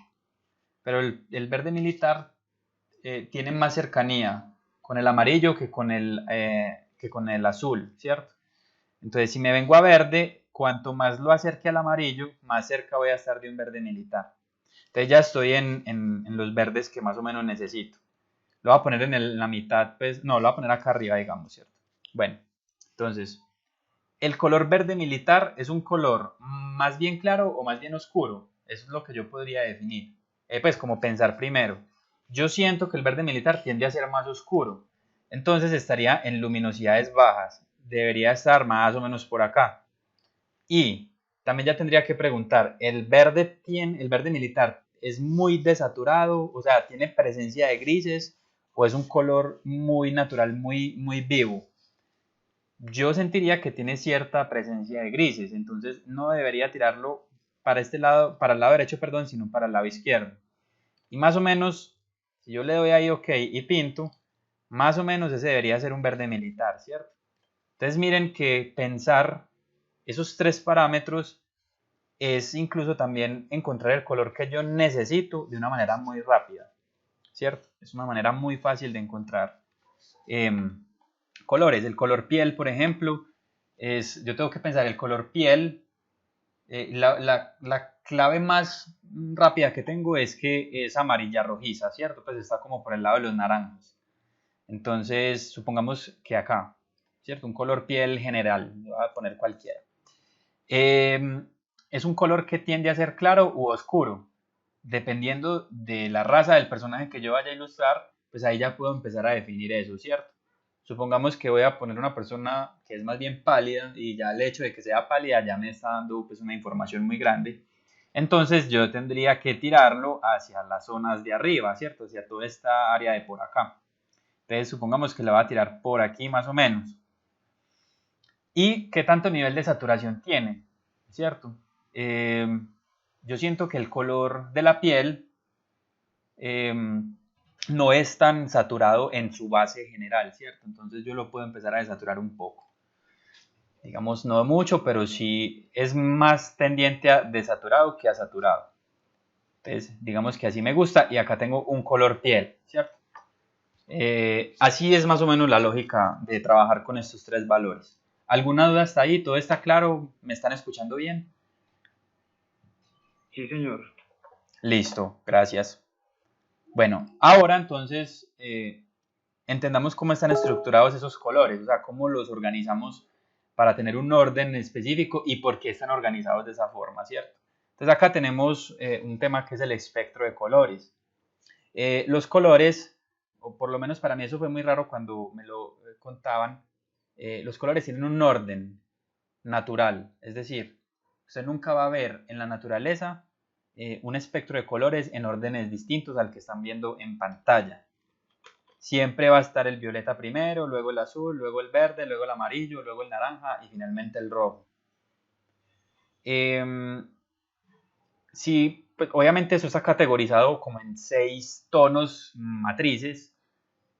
pero el verde militar tiene más cercanía con el amarillo que con el azul, ¿cierto? Entonces, si me vengo a verde, cuanto más lo acerque al amarillo, más cerca voy a estar de un verde militar. Entonces ya estoy en los verdes que más o menos necesito. Lo voy a poner en la mitad, pues, no, lo voy a poner acá arriba, digamos, ¿cierto? Bueno, entonces, el color verde militar es un color más bien claro o más bien oscuro. Eso es lo que yo podría definir. Pues como pensar primero. Yo siento que el verde militar tiende a ser más oscuro. Entonces estaría en luminosidades bajas. Debería estar más o menos por acá. Y también ya tendría que preguntar, ¿el verde militar es muy desaturado? O sea, ¿tiene presencia de grises? ¿O es un color muy natural, muy, muy vivo? Yo sentiría que tiene cierta presencia de grises, entonces no debería tirarlo para este lado, para el lado derecho, perdón, sino para el lado izquierdo. Y más o menos, si yo le doy ahí OK y pinto, más o menos ese debería ser un verde militar, ¿cierto? Entonces miren que pensar esos tres parámetros es incluso también encontrar el color que yo necesito de una manera muy rápida, ¿cierto? Es una manera muy fácil de encontrar colores. El color piel, por ejemplo, yo tengo que pensar el color piel. La clave más rápida que tengo es que es amarilla rojiza, ¿cierto? Pues está como por el lado de los naranjas. Entonces, supongamos que acá, ¿cierto? Un color piel general, voy a poner cualquiera. Es un color que tiende a ser claro u oscuro. Dependiendo de la raza del personaje que yo vaya a ilustrar, pues ahí ya puedo empezar a definir eso, ¿cierto? Supongamos que voy a poner una persona que es más bien pálida y ya el hecho de que sea pálida ya me está dando pues una información muy grande. Entonces yo tendría que tirarlo hacia las zonas de arriba, ¿cierto? Hacia toda esta área de por acá. Entonces supongamos que la voy a tirar por aquí más o menos. ¿Y qué tanto nivel de saturación tiene? ¿Cierto? Yo siento que el color de la piel no es tan saturado en su base general, ¿cierto? Entonces yo lo puedo empezar a desaturar un poco. Digamos, no mucho, pero sí es más tendiente a desaturado que a saturado. Entonces, digamos que así me gusta y acá tengo un color piel, ¿cierto? Así es más o menos la lógica de trabajar con estos tres valores. ¿Alguna duda hasta ahí? ¿Todo está claro? ¿Me están escuchando bien? Sí, señor. Listo, gracias. Bueno, ahora entonces entendamos cómo están estructurados esos colores, o sea, cómo los organizamos para tener un orden específico y por qué están organizados de esa forma, ¿cierto? Entonces acá tenemos un tema que es el espectro de colores. Los colores, o por lo menos para mí eso fue muy raro cuando me lo contaban, los colores tienen un orden natural, es decir, usted nunca va a ver en la naturaleza un espectro de colores en órdenes distintos al que están viendo en pantalla. Siempre va a estar el violeta primero, luego el azul, luego el verde, luego el amarillo, luego el naranja y finalmente el rojo. Sí, pues obviamente eso está categorizado como en 6 tonos matrices,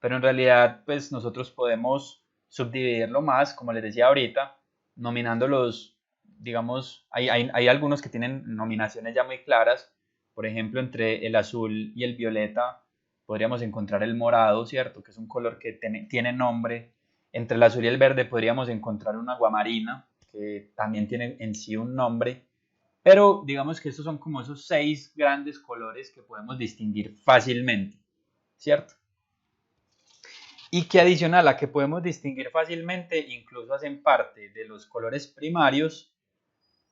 pero en realidad pues nosotros podemos subdividirlo más, como les decía ahorita, nominándolos, digamos, hay algunos que tienen nominaciones ya muy claras, por ejemplo, entre el azul y el violeta podríamos encontrar el morado, ¿cierto? Que es un color que tiene nombre. Entre el azul y el verde podríamos encontrar una aguamarina, que también tiene en sí un nombre, pero digamos que estos son como esos 6 grandes colores que podemos distinguir fácilmente, ¿cierto? Y que adicional a que podemos distinguir fácilmente, incluso hacen parte de los colores primarios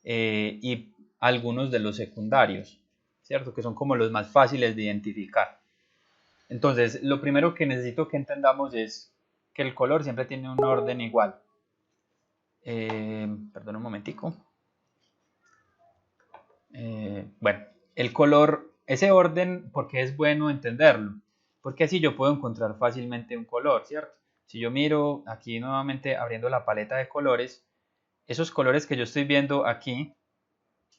y algunos de los secundarios, ¿cierto? Que son como los más fáciles de identificar. Entonces, lo primero que necesito que entendamos es que el color siempre tiene un orden igual. Perdón un momentico. Bueno, el color, ese orden, ¿por qué es bueno entenderlo? Porque así yo puedo encontrar fácilmente un color, ¿cierto? Si yo miro aquí nuevamente abriendo la paleta de colores, esos colores que yo estoy viendo aquí,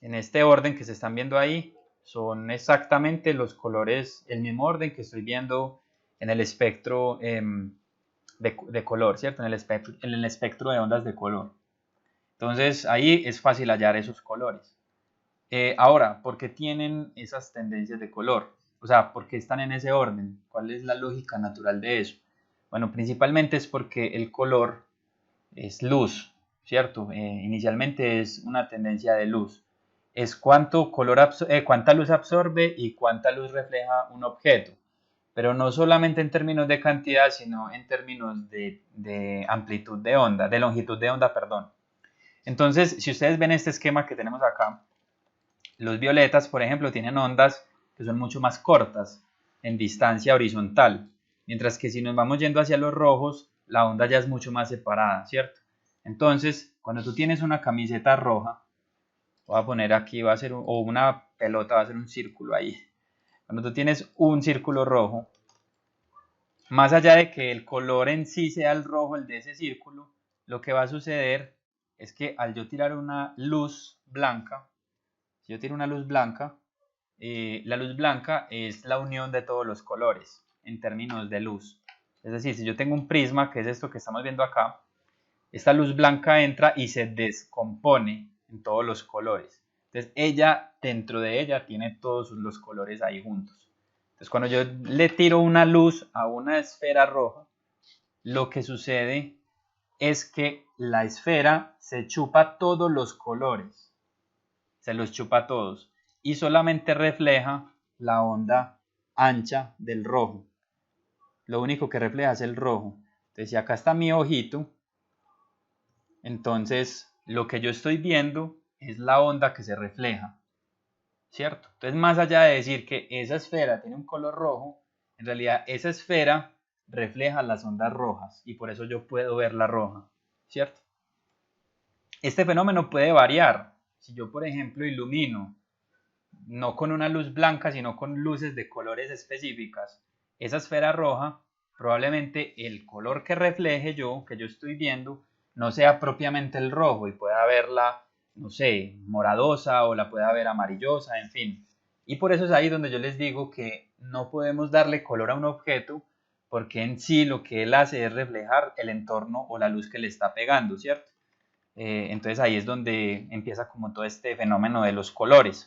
en este orden que se están viendo ahí, son exactamente los colores, el mismo orden que estoy viendo en el espectro de color, ¿cierto? En el espectro de ondas de color. Entonces ahí es fácil hallar esos colores. Ahora, ¿por qué tienen esas tendencias de color? O sea, ¿por qué están en ese orden? ¿Cuál es la lógica natural de eso? Bueno, principalmente es porque el color es luz, ¿cierto? Inicialmente es una tendencia de luz. Es cuánta luz absorbe y cuánta luz refleja un objeto. Pero no solamente en términos de cantidad, sino en términos de amplitud de onda, de longitud de onda, perdón. Entonces, si ustedes ven este esquema que tenemos acá, los violetas, por ejemplo, tienen ondas que son mucho más cortas en distancia horizontal, mientras que si nos vamos yendo hacia los rojos, la onda ya es mucho más separada, ¿cierto? Entonces, cuando tú tienes una camiseta roja, voy a poner aquí, va a ser o una pelota, va a ser un círculo ahí. Cuando tú tienes un círculo rojo, más allá de que el color en sí sea el rojo, el de ese círculo, lo que va a suceder es que al yo tirar una luz blanca, si yo tiro una luz blanca, la luz blanca es la unión de todos los colores en términos de luz. Es decir, si yo tengo un prisma, que es esto que estamos viendo acá, esta luz blanca entra y se descompone en todos los colores. Entonces ella, dentro de ella, tiene todos los colores ahí juntos. Entonces cuando yo le tiro una luz a una esfera roja, lo que sucede es que la esfera se chupa todos los colores, se los chupa todos y solamente refleja la onda ancha del rojo. Lo único que refleja es el rojo. Entonces si acá está mi ojito, entonces lo que yo estoy viendo es la onda que se refleja, ¿cierto? Entonces más allá de decir que esa esfera tiene un color rojo, en realidad esa esfera refleja las ondas rojas y por eso yo puedo ver la roja, ¿cierto? Este fenómeno puede variar. Si yo, por ejemplo, ilumino no con una luz blanca, sino con luces de colores específicas, esa esfera roja, probablemente el color que refleje yo, que yo estoy viendo, no sea propiamente el rojo y pueda verla, no sé, moradosa o la pueda ver amarillosa, en fin. Y por eso es ahí donde yo les digo que no podemos darle color a un objeto porque en sí lo que él hace es reflejar el entorno o la luz que le está pegando, ¿cierto? Entonces ahí es donde empieza como todo este fenómeno de los colores.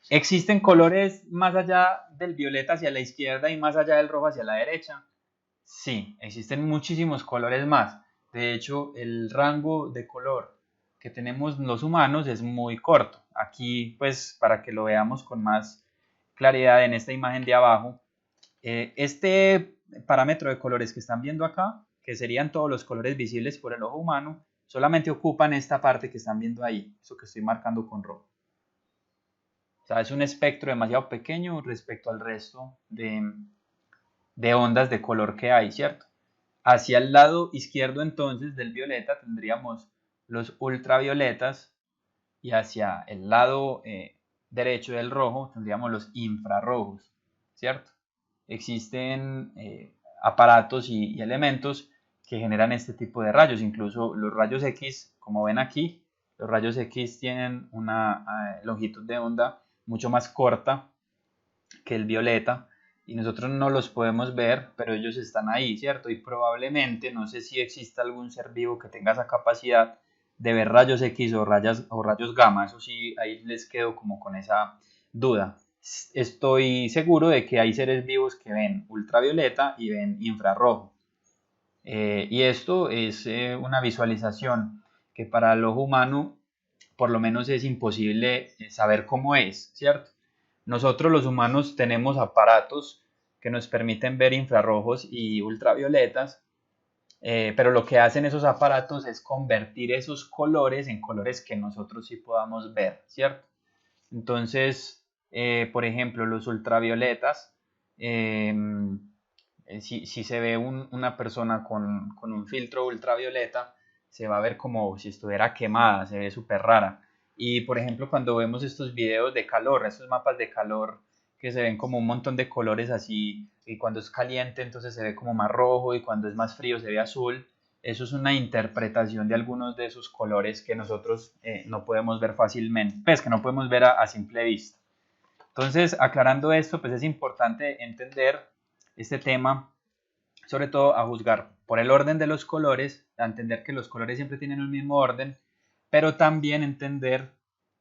¿Existen colores más allá del violeta hacia la izquierda y más allá del rojo hacia la derecha? Sí, existen muchísimos colores más. De hecho, el rango de color que tenemos los humanos es muy corto. Aquí, pues, para que lo veamos con más claridad en esta imagen de abajo, este parámetro de colores que están viendo acá, que serían todos los colores visibles por el ojo humano, solamente ocupan esta parte que están viendo ahí, eso que estoy marcando con rojo. O sea, es un espectro demasiado pequeño respecto al resto de ondas de color que hay, ¿cierto? Hacia el lado izquierdo entonces del violeta tendríamos los ultravioletas y hacia el lado derecho del rojo tendríamos los infrarrojos, ¿cierto? Existen aparatos y elementos que generan este tipo de rayos, incluso los rayos X, como ven aquí, los rayos X tienen una longitud de onda mucho más corta que el violeta y nosotros no los podemos ver, pero ellos están ahí, ¿cierto? Y probablemente, no sé si existe algún ser vivo que tenga esa capacidad de ver rayos X o rayos gamma, eso sí, ahí les quedo como con esa duda. Estoy seguro de que hay seres vivos que ven ultravioleta y ven infrarrojo. Y esto es una visualización que para el ojo humano por lo menos es imposible saber cómo es, ¿cierto? Nosotros los humanos tenemos aparatos que nos permiten ver infrarrojos y ultravioletas, pero lo que hacen esos aparatos es convertir esos colores en colores que nosotros sí podamos ver, ¿cierto? Entonces, por ejemplo, los ultravioletas, si se ve una persona con un filtro ultravioleta, se va a ver como si estuviera quemada, se ve súper rara. Y por ejemplo, cuando vemos estos videos de calor, estos mapas de calor que se ven como un montón de colores así, y cuando es caliente entonces se ve como más rojo y cuando es más frío se ve azul, eso es una interpretación de algunos de esos colores que nosotros no podemos ver fácilmente, pues que no podemos ver a simple vista. Entonces, aclarando esto, pues es importante entender este tema, sobre todo a juzgar por el orden de los colores, a entender que los colores siempre tienen el mismo orden, pero también entender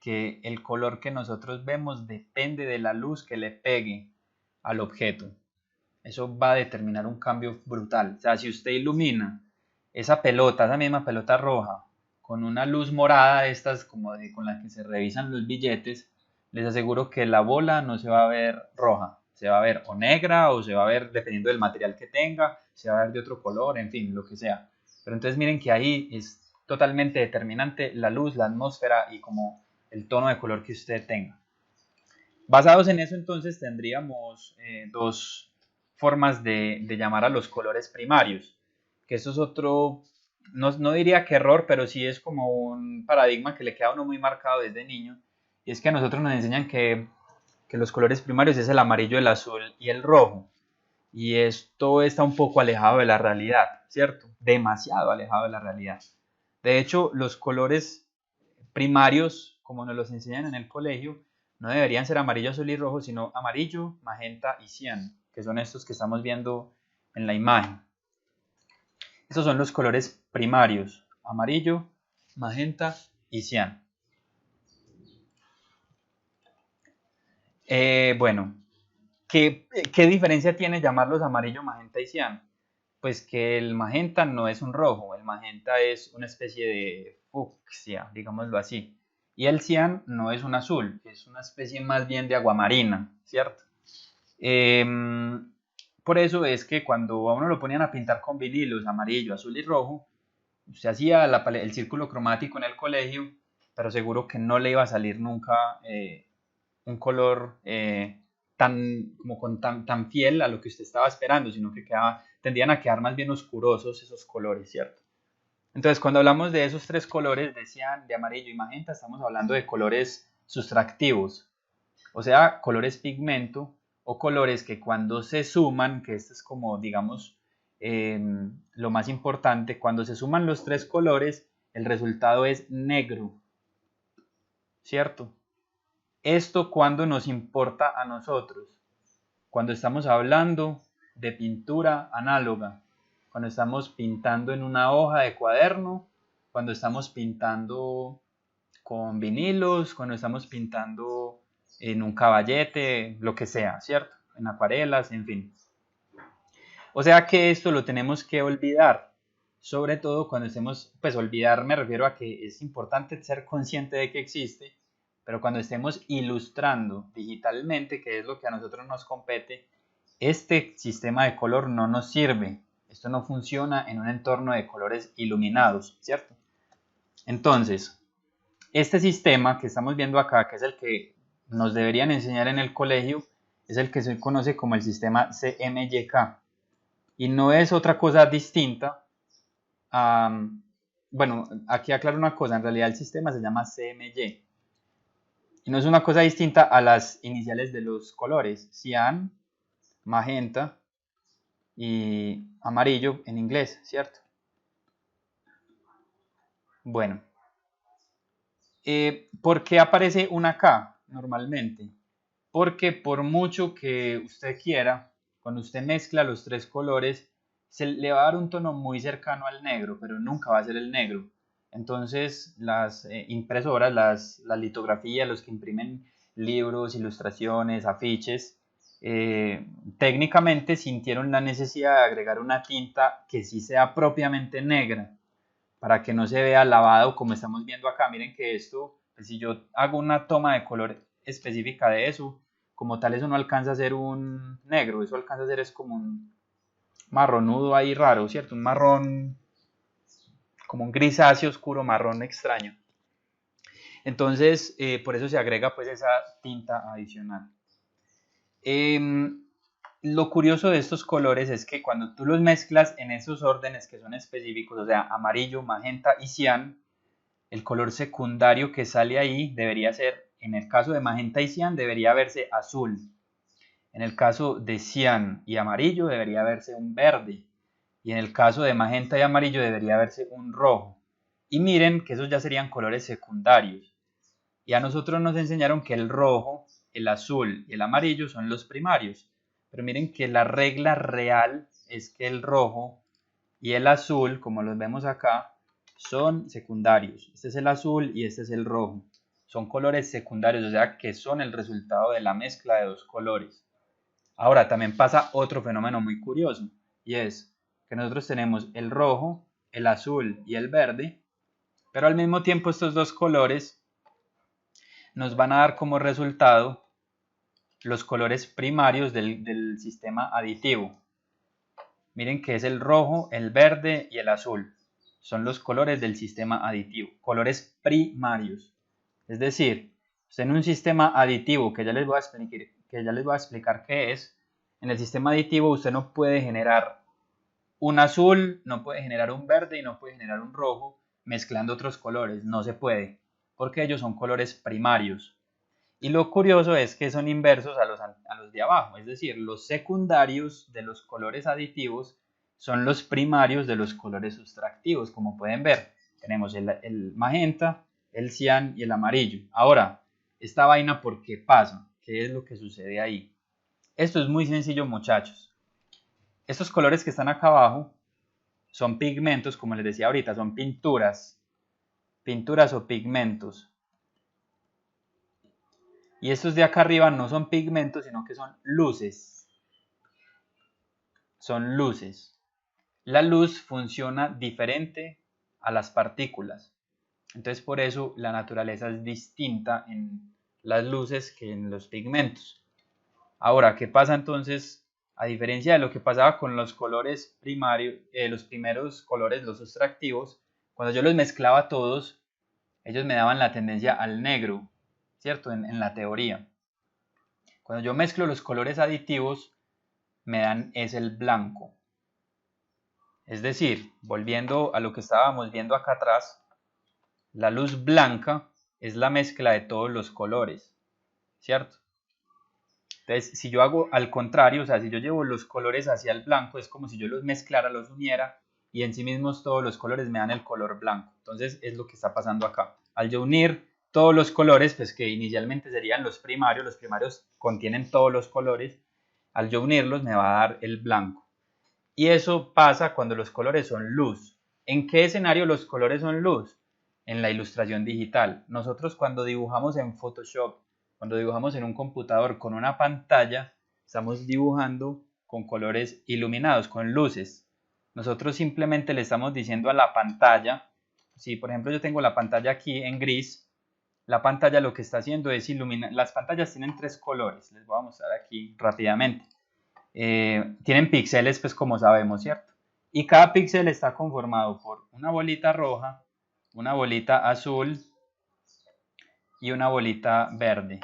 que el color que nosotros vemos depende de la luz que le pegue al objeto. Eso va a determinar un cambio brutal. O sea, si usted ilumina esa pelota, esa misma pelota roja, con una luz morada, estas como con la que se revisan los billetes, les aseguro que la bola no se va a ver roja, se va a ver o negra o se va a ver, dependiendo del material que tenga, se va a ver de otro color, en fin, lo que sea. Pero entonces miren que ahí es totalmente determinante la luz, la atmósfera y como el tono de color que usted tenga. Basados en eso entonces tendríamos dos formas de llamar a los colores primarios, que eso es otro, no diría que error, pero sí es como un paradigma que le queda a uno muy marcado desde niño, y es que a nosotros nos enseñan que los colores primarios es el amarillo, el azul y el rojo, y esto está un poco alejado de la realidad, ¿cierto? Demasiado alejado de la realidad. De hecho, los colores primarios, como nos los enseñan en el colegio, no deberían ser amarillo, azul y rojo, sino amarillo, magenta y cian, que son estos que estamos viendo en la imagen. Estos son los colores primarios, amarillo, magenta y cian. Bueno, ¿qué diferencia tiene llamarlos amarillo, magenta y cian? Pues que el magenta no es un rojo, el magenta es una especie de fucsia, digámoslo así. Y el cian no es un azul, es una especie más bien de aguamarina, ¿cierto? Por eso es que cuando a uno lo ponían a pintar con vinilos amarillo, azul y rojo, se hacía el círculo cromático en el colegio, pero seguro que no le iba a salir nunca un color tan fiel a lo que usted estaba esperando, sino que tendían a quedar más bien oscurosos esos colores, ¿cierto? Entonces, cuando hablamos de esos tres colores, decían de amarillo y magenta, estamos hablando de colores sustractivos, o sea, colores pigmento o colores que cuando se suman, que esto es como, digamos, lo más importante, cuando se suman los tres colores, el resultado es negro, ¿cierto? Esto cuando nos importa a nosotros, cuando estamos hablando de pintura análoga, cuando estamos pintando en una hoja de cuaderno, cuando estamos pintando con vinilos, cuando estamos pintando en un caballete, lo que sea, ¿cierto? En acuarelas, en fin. O sea que esto lo tenemos que olvidar, sobre todo cuando estemos, pues olvidar me refiero a que es importante ser consciente de que existe, pero cuando estemos ilustrando digitalmente, que es lo que a nosotros nos compete, este sistema de color no nos sirve. Esto no funciona en un entorno de colores iluminados, ¿cierto? Entonces, este sistema que estamos viendo acá, que es el que nos deberían enseñar en el colegio, es el que se conoce como el sistema CMYK. Y no es otra cosa distinta a, bueno, aquí aclaro una cosa, en realidad el sistema se llama CMY. Y no es una cosa distinta a las iniciales de los colores, cian, magenta y amarillo en inglés, ¿cierto? Bueno, ¿por qué aparece una K normalmente? Porque por mucho que usted quiera, cuando usted mezcla los tres colores, se le va a dar un tono muy cercano al negro, pero nunca va a ser el negro. Entonces, las impresoras, las litografías, los que imprimen libros, ilustraciones, afiches, técnicamente sintieron la necesidad de agregar una tinta que sí sea propiamente negra, para que no se vea lavado como estamos viendo acá. Miren que esto, pues si yo hago una toma de color específica de eso, como tal eso no alcanza a ser un negro, eso alcanza a ser es como un marronudo ahí raro, ¿cierto? Un marrón, como un grisáceo oscuro, marrón extraño. Entonces, por eso se agrega pues esa tinta adicional. Lo curioso de estos colores es que cuando tú los mezclas en esos órdenes que son específicos, o sea, amarillo, magenta y cian, el color secundario que sale ahí debería ser, en el caso de magenta y cian, debería verse azul. En el caso de cian y amarillo debería verse un verde. Y en el caso de magenta y amarillo debería verse un rojo. Y miren que esos ya serían colores secundarios. Y a nosotros nos enseñaron que el rojo, el azul y el amarillo son los primarios. Pero miren que la regla real es que el rojo y el azul, como los vemos acá, son secundarios. Este es el azul y este es el rojo. Son colores secundarios, o sea que son el resultado de la mezcla de dos colores. Ahora, también pasa otro fenómeno muy curioso, y es que nosotros tenemos el rojo, el azul y el verde, pero al mismo tiempo estos dos colores nos van a dar como resultado los colores primarios del sistema aditivo. Miren que es el rojo, el verde y el azul. Son los colores del sistema aditivo, colores primarios. Es decir, en un sistema aditivo que ya les voy a explicar qué es, en el sistema aditivo usted no puede generar un azul, no puede generar un verde y no puede generar un rojo mezclando otros colores. No se puede, porque ellos son colores primarios. Y lo curioso es que son inversos a los de abajo, es decir, los secundarios de los colores aditivos son los primarios de los colores sustractivos. Como pueden ver, tenemos el magenta, el cian y el amarillo. Ahora, esta vaina, ¿por qué pasa? ¿Qué es lo que sucede ahí? Esto es muy sencillo, muchachos. Estos colores que están acá abajo son pigmentos, como les decía ahorita, son pinturas o pigmentos. Y estos de acá arriba no son pigmentos, sino que son luces. Son luces. La luz funciona diferente a las partículas. Entonces por eso la naturaleza es distinta en las luces que en los pigmentos. Ahora, ¿qué pasa entonces? A diferencia de lo que pasaba con los colores primarios, los primeros colores, los sustractivos, cuando yo los mezclaba todos, ellos me daban la tendencia al negro, ¿cierto? En la teoría. Cuando yo mezclo los colores aditivos, me dan es el blanco. Es decir, volviendo a lo que estábamos viendo acá atrás, la luz blanca es la mezcla de todos los colores, ¿cierto? Entonces, si yo hago al contrario, o sea, si yo llevo los colores hacia el blanco, es como si yo los mezclara, los uniera, y en sí mismos todos los colores me dan el color blanco. Entonces, es lo que está pasando acá. Al yo unir todos los colores, pues que inicialmente serían los primarios contienen todos los colores, al yo unirlos me va a dar el blanco. Y eso pasa cuando los colores son luz. ¿En qué escenario los colores son luz? En la ilustración digital. Nosotros cuando dibujamos en Photoshop, cuando dibujamos en un computador con una pantalla, estamos dibujando con colores iluminados, con luces. Nosotros simplemente le estamos diciendo a la pantalla, si por ejemplo yo tengo la pantalla aquí en gris, la pantalla lo que está haciendo es iluminar. Las pantallas tienen tres colores, les voy a mostrar aquí rápidamente. Tienen píxeles, pues como sabemos, ¿cierto? Y cada píxel está conformado por una bolita roja, una bolita azul y una bolita verde,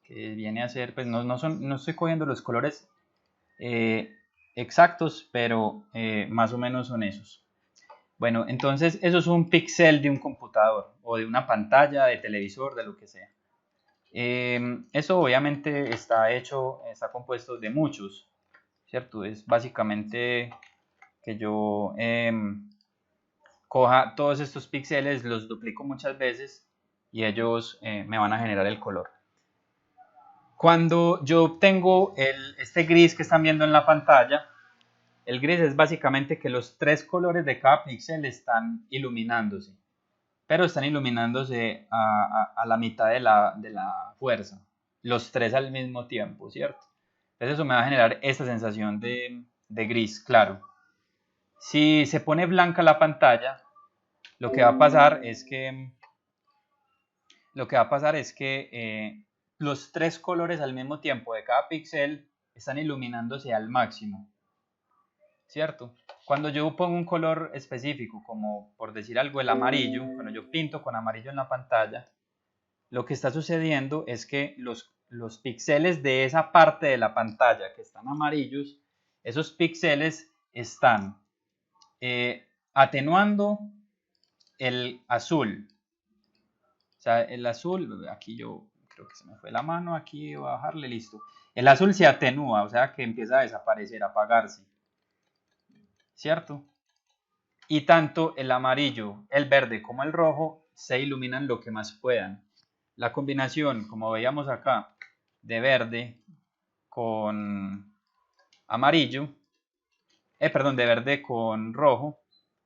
que viene a ser, pues no estoy cogiendo los colores exactos, pero más o menos son esos. Bueno, entonces eso es un píxel de un computador o de una pantalla, de televisor, de lo que sea. Eso obviamente está compuesto de muchos, ¿cierto? Es básicamente que yo coja todos estos píxeles, los duplico muchas veces y ellos me van a generar el color. Cuando yo obtengo este gris que están viendo en la pantalla, el gris es básicamente que los tres colores de cada píxel están iluminándose, pero están iluminándose a la mitad de la fuerza, los tres al mismo tiempo, ¿cierto? Entonces eso me va a generar esta sensación de gris, claro. Si se pone blanca la pantalla, lo que va a pasar es que los tres colores al mismo tiempo de cada píxel están iluminándose al máximo, ¿cierto? Cuando yo pongo un color específico, como por decir algo el amarillo, cuando yo pinto con amarillo en la pantalla, lo que está sucediendo es que los píxeles de esa parte de la pantalla que están amarillos, esos píxeles están atenuando el azul sea, el azul, aquí yo creo que se me fue la mano, aquí voy a bajarle, listo. El azul se atenúa, o sea que empieza a desaparecer, a apagarse, ¿cierto? Y tanto el amarillo, el verde como el rojo se iluminan lo que más puedan. La combinación, como veíamos acá, de verde con amarillo, perdón, de verde con rojo,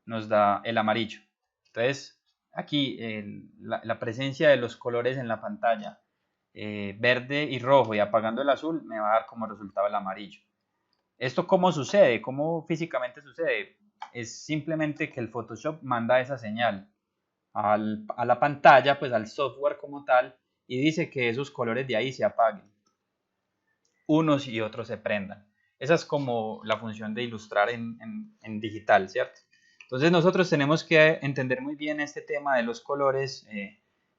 nos da el amarillo. Entonces, aquí la presencia de los colores en la pantalla, verde y rojo y apagando el azul, me va a dar como resultado el amarillo. ¿Esto cómo sucede? ¿Cómo físicamente sucede? Es simplemente que el Photoshop manda esa señal a la pantalla, pues al software como tal, y dice que esos colores de ahí se apaguen, unos y otros se prendan. Esa es como la función de ilustrar en digital, ¿cierto? Entonces nosotros tenemos que entender muy bien este tema de los colores,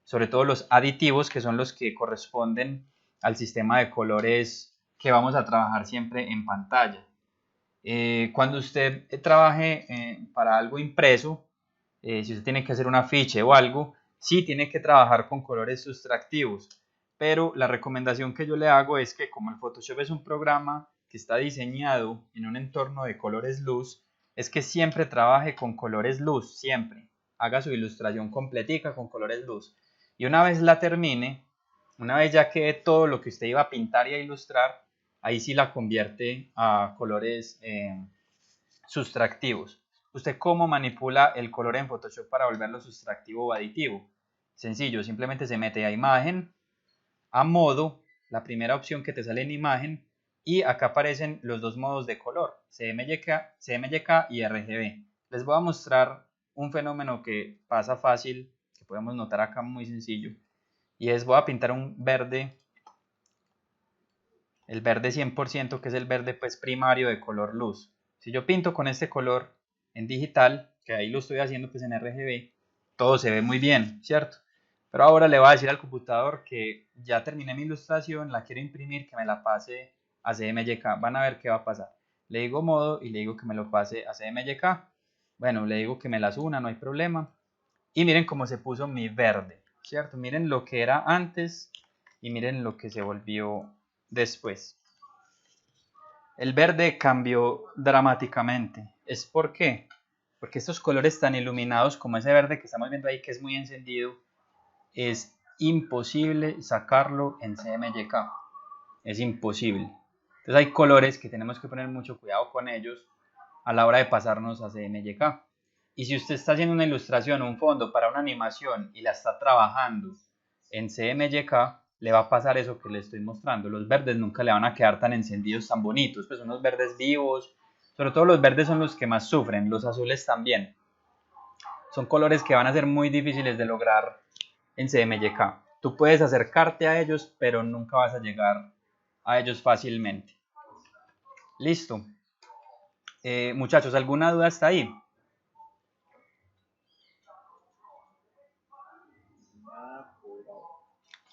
sobre todo los aditivos, que son los que corresponden al sistema de colores que vamos a trabajar siempre en pantalla. Cuando usted trabaje para algo impreso, si usted tiene que hacer un afiche o algo, sí tiene que trabajar con colores sustractivos, pero la recomendación que yo le hago es que como el Photoshop es un programa que está diseñado en un entorno de colores luz, es que siempre trabaje con colores luz, siempre. Haga su ilustración completica con colores luz. Y una vez la termine, una vez ya quede todo lo que usted iba a pintar y a ilustrar, ahí sí la convierte a colores sustractivos. ¿Usted cómo manipula el color en Photoshop para volverlo sustractivo o aditivo? Sencillo, simplemente se mete a imagen, a modo, la primera opción que te sale en imagen, y acá aparecen los dos modos de color, CMYK y RGB. Les voy a mostrar un fenómeno que pasa fácil, que podemos notar acá muy sencillo, y es voy a pintar un verde, el verde 100%, que es el verde pues primario de color luz. Si yo pinto con este color en digital, que ahí lo estoy haciendo pues en RGB, todo se ve muy bien, ¿cierto? Pero ahora le voy a decir al computador que ya terminé mi ilustración, la quiero imprimir, que me la pase a CMYK. Van a ver qué va a pasar. Le digo modo y le digo que me lo pase a CMYK. Bueno, le digo que me las una, no hay problema. Y miren cómo se puso mi verde, ¿cierto? Miren lo que era antes y miren lo que se volvió después. El verde cambió dramáticamente. ¿Es por qué? Porque estos colores tan iluminados como ese verde que estamos viendo ahí, que es muy encendido, es imposible sacarlo en CMYK. Es imposible. Entonces hay colores que tenemos que poner mucho cuidado con ellos a la hora de pasarnos a CMYK. Y si usted está haciendo una ilustración, un fondo para una animación y la está trabajando en CMYK, le va a pasar eso que le estoy mostrando. Los verdes nunca le van a quedar tan encendidos, tan bonitos, pues son unos verdes vivos. Sobre todo los verdes son los que más sufren, los azules también. Son colores que van a ser muy difíciles de lograr en CMYK. Tú puedes acercarte a ellos, pero nunca vas a llegar a ellos fácilmente. Listo. Muchachos, ¿alguna duda hasta ahí?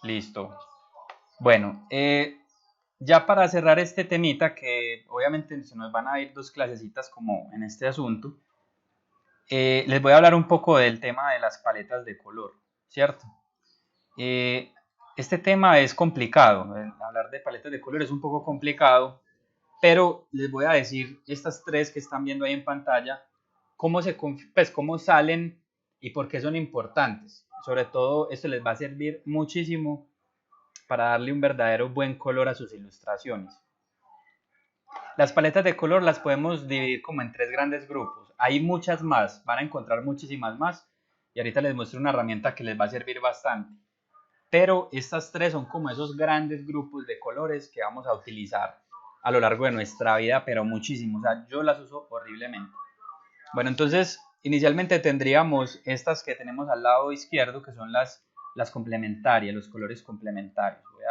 Listo. Bueno, ya para cerrar este temita, que obviamente se nos van a ir 2 clasecitas como en este asunto, les voy a hablar un poco del tema de las paletas de color, ¿cierto? Este tema es complicado, hablar de paletas de color es un poco complicado, pero les voy a decir estas 3 que están viendo ahí en pantalla, cómo salen y por qué son importantes. Sobre todo esto les va a servir muchísimo para darle un verdadero buen color a sus ilustraciones. Las paletas de color las podemos dividir como en 3 grandes grupos. Hay muchas más, van a encontrar muchísimas más y ahorita les muestro una herramienta que les va a servir bastante. Pero estas 3 son como esos grandes grupos de colores que vamos a utilizar a lo largo de nuestra vida, pero muchísimo. O sea, yo las uso horriblemente. Bueno, entonces, inicialmente tendríamos estas que tenemos al lado izquierdo, que son las complementarias, los colores complementarios. Voy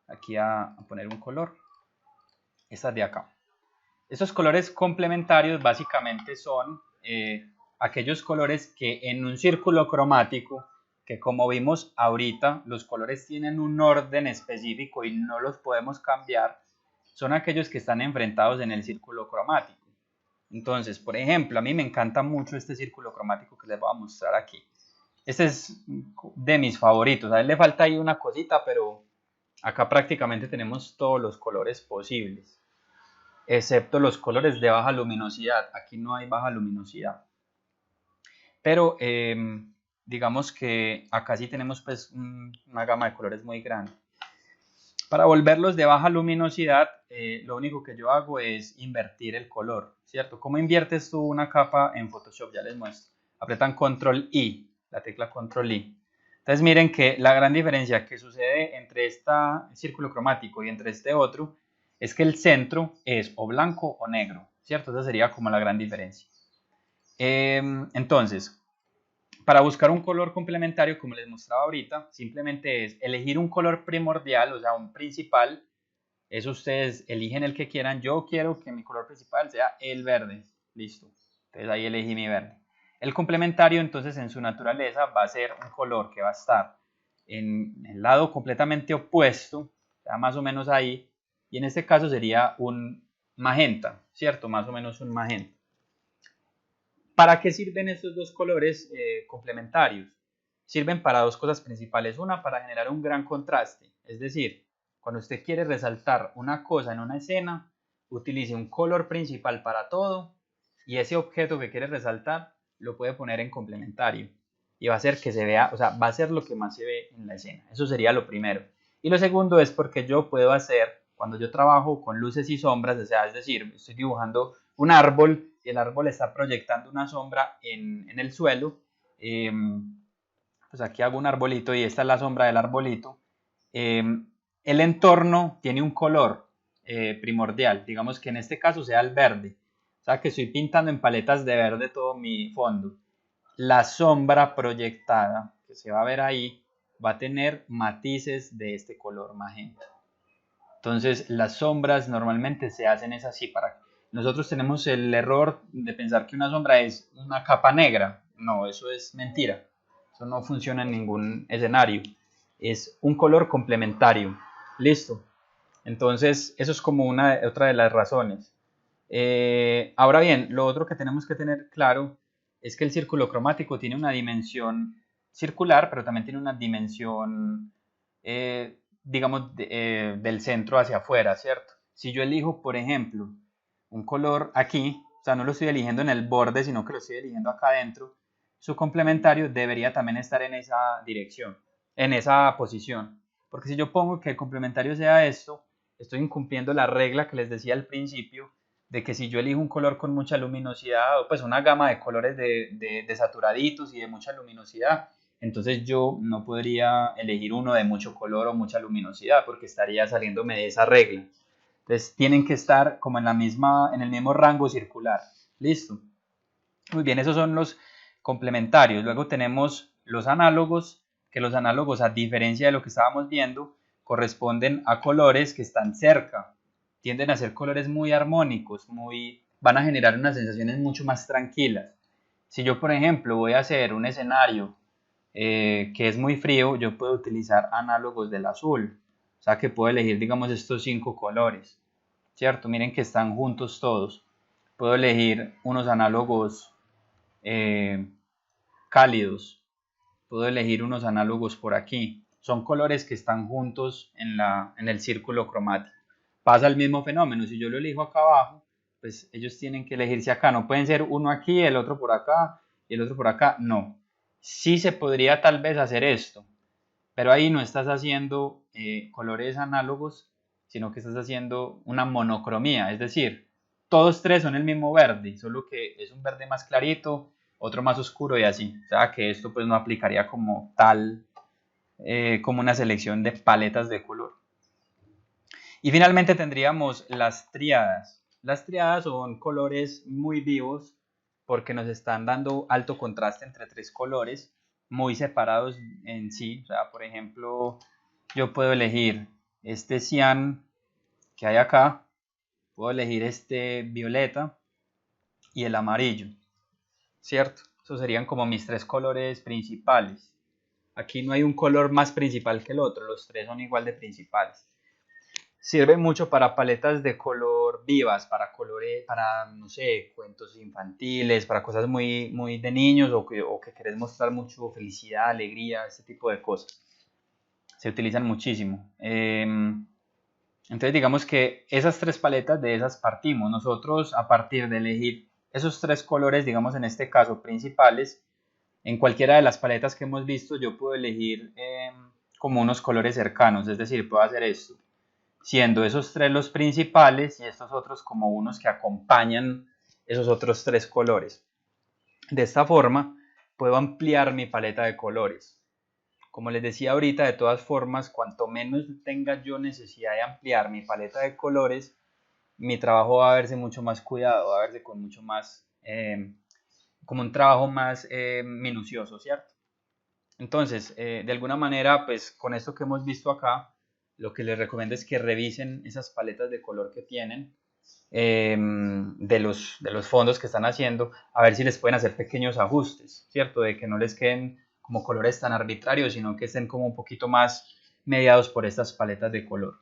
aquí a poner un color. Estas de acá. Estos colores complementarios básicamente son aquellos colores que en un círculo cromático, que como vimos ahorita, los colores tienen un orden específico y no los podemos cambiar, son aquellos que están enfrentados en el círculo cromático. Entonces, por ejemplo, a mí me encanta mucho este círculo cromático que les voy a mostrar aquí. Este es de mis favoritos. A él le falta ahí una cosita, pero acá prácticamente tenemos todos los colores posibles, excepto los colores de baja luminosidad. Aquí no hay baja luminosidad. Pero digamos que acá sí tenemos pues una gama de colores muy grande. Para volverlos de baja luminosidad, lo único que yo hago es invertir el color, ¿cierto? ¿Cómo inviertes tú una capa en Photoshop? Ya les muestro. Apretan Control I, la tecla Control I. Entonces miren que la gran diferencia que sucede entre este círculo cromático y entre este otro es que el centro es o blanco o negro, ¿cierto? Esa sería como la gran diferencia. Entonces, para buscar un color complementario, como les mostraba ahorita, simplemente es elegir un color primordial, o sea, un principal. Eso ustedes eligen el que quieran. Yo quiero que mi color principal sea el verde. Listo. Entonces ahí elegí mi verde. El complementario, entonces, en su naturaleza va a ser un color que va a estar en el lado completamente opuesto, o sea, más o menos ahí. Y en este caso sería un magenta, ¿cierto? Más o menos un magenta. ¿Para qué sirven estos dos colores complementarios? Sirven para dos cosas principales. Una, para generar un gran contraste. Es decir, cuando usted quiere resaltar una cosa en una escena, utilice un color principal para todo y ese objeto que quiere resaltar lo puede poner en complementario. Y va a hacer que se vea, o sea, va a ser lo que más se ve en la escena. Eso sería lo primero. Y lo segundo es porque yo puedo hacer, cuando yo trabajo con luces y sombras, o sea, es decir, estoy dibujando un árbol y el árbol está proyectando una sombra en el suelo, pues aquí hago un arbolito y esta es la sombra del arbolito. El entorno tiene un color primordial, digamos que en este caso sea el verde, o sea que estoy pintando en paletas de verde todo mi fondo. La sombra proyectada que se va a ver ahí va a tener matices de este color magenta. Entonces las sombras normalmente se hacen es así. Nosotros tenemos el error de pensar que una sombra es una capa negra. No, eso es mentira. Eso no funciona en ningún escenario. Es un color complementario. Listo. Entonces eso es como otra de las razones. Ahora bien, lo otro que tenemos que tener claro es que el círculo cromático tiene una dimensión circular, pero también tiene una dimensión digamos, del centro hacia afuera, ¿cierto? Si yo elijo, por ejemplo, un color aquí, o sea, no lo estoy eligiendo en el borde, sino que lo estoy eligiendo acá adentro, su complementario debería también estar en esa dirección, en esa posición. Porque si yo pongo que el complementario sea esto, estoy incumpliendo la regla que les decía al principio, de que si yo elijo un color con mucha luminosidad, o pues una gama de colores de saturaditos y de mucha luminosidad, entonces yo no podría elegir uno de mucho color o mucha luminosidad porque estaría saliéndome de esa regla. Entonces tienen que estar como en el mismo rango circular. Listo. Muy bien, esos son los complementarios. Luego tenemos los análogos, que los análogos, a diferencia de lo que estábamos viendo, corresponden a colores que están cerca. Tienden a ser colores muy armónicos, van a generar unas sensaciones mucho más tranquilas. Si yo, por ejemplo, voy a hacer un escenario que es muy frío, yo puedo utilizar análogos del azul. O sea que puedo elegir, digamos, estos 5 colores, ¿cierto? Miren que están juntos todos. Puedo elegir unos análogos cálidos. Puedo elegir unos análogos por aquí. Son colores que están juntos en el círculo cromático. Pasa el mismo fenómeno. Si yo lo elijo acá abajo, pues ellos tienen que elegirse acá. No pueden ser uno aquí, el otro por acá y el otro por acá. No. Sí se podría tal vez hacer esto, pero ahí no estás haciendo colores análogos, sino que estás haciendo una monocromía, es decir, todos tres son el mismo verde, solo que es un verde más clarito, otro más oscuro y así. O sea que esto pues no aplicaría como tal, como una selección de paletas de color. Y finalmente tendríamos las triadas. Las triadas son colores muy vivos porque nos están dando alto contraste entre tres colores muy separados en sí. O sea, por ejemplo, yo puedo elegir este cian que hay acá, puedo elegir este violeta y el amarillo, ¿cierto? Esos serían como mis tres colores principales. Aquí no hay un color más principal que el otro, los tres son igual de principales. sirve mucho para paletas de color vivas, para colores, para, no sé, cuentos infantiles, para cosas muy, muy de niños o que querés mostrar mucho felicidad, alegría, ese tipo de cosas. Se utilizan muchísimo. Entonces digamos que esas tres paletas de esas partimos. Nosotros a partir de elegir esos tres colores, digamos en este caso principales, en cualquiera de las paletas que hemos visto yo puedo elegir como unos colores cercanos, es decir, puedo hacer esto, siendo esos tres los principales y estos otros como unos que acompañan esos otros tres colores. De esta forma puedo ampliar mi paleta de colores. Como les decía ahorita, de todas formas, cuanto menos tenga yo necesidad de ampliar mi paleta de colores, mi trabajo va a verse mucho más cuidado, va a verse con mucho más, como un trabajo más minucioso, ¿cierto? Entonces, de alguna manera, pues con esto que hemos visto acá, lo que les recomiendo es que revisen esas paletas de color que tienen, de los fondos que están haciendo, a ver si les pueden hacer pequeños ajustes, ¿cierto? De que no les queden como colores tan arbitrarios, sino que estén como un poquito más mediados por estas paletas de color.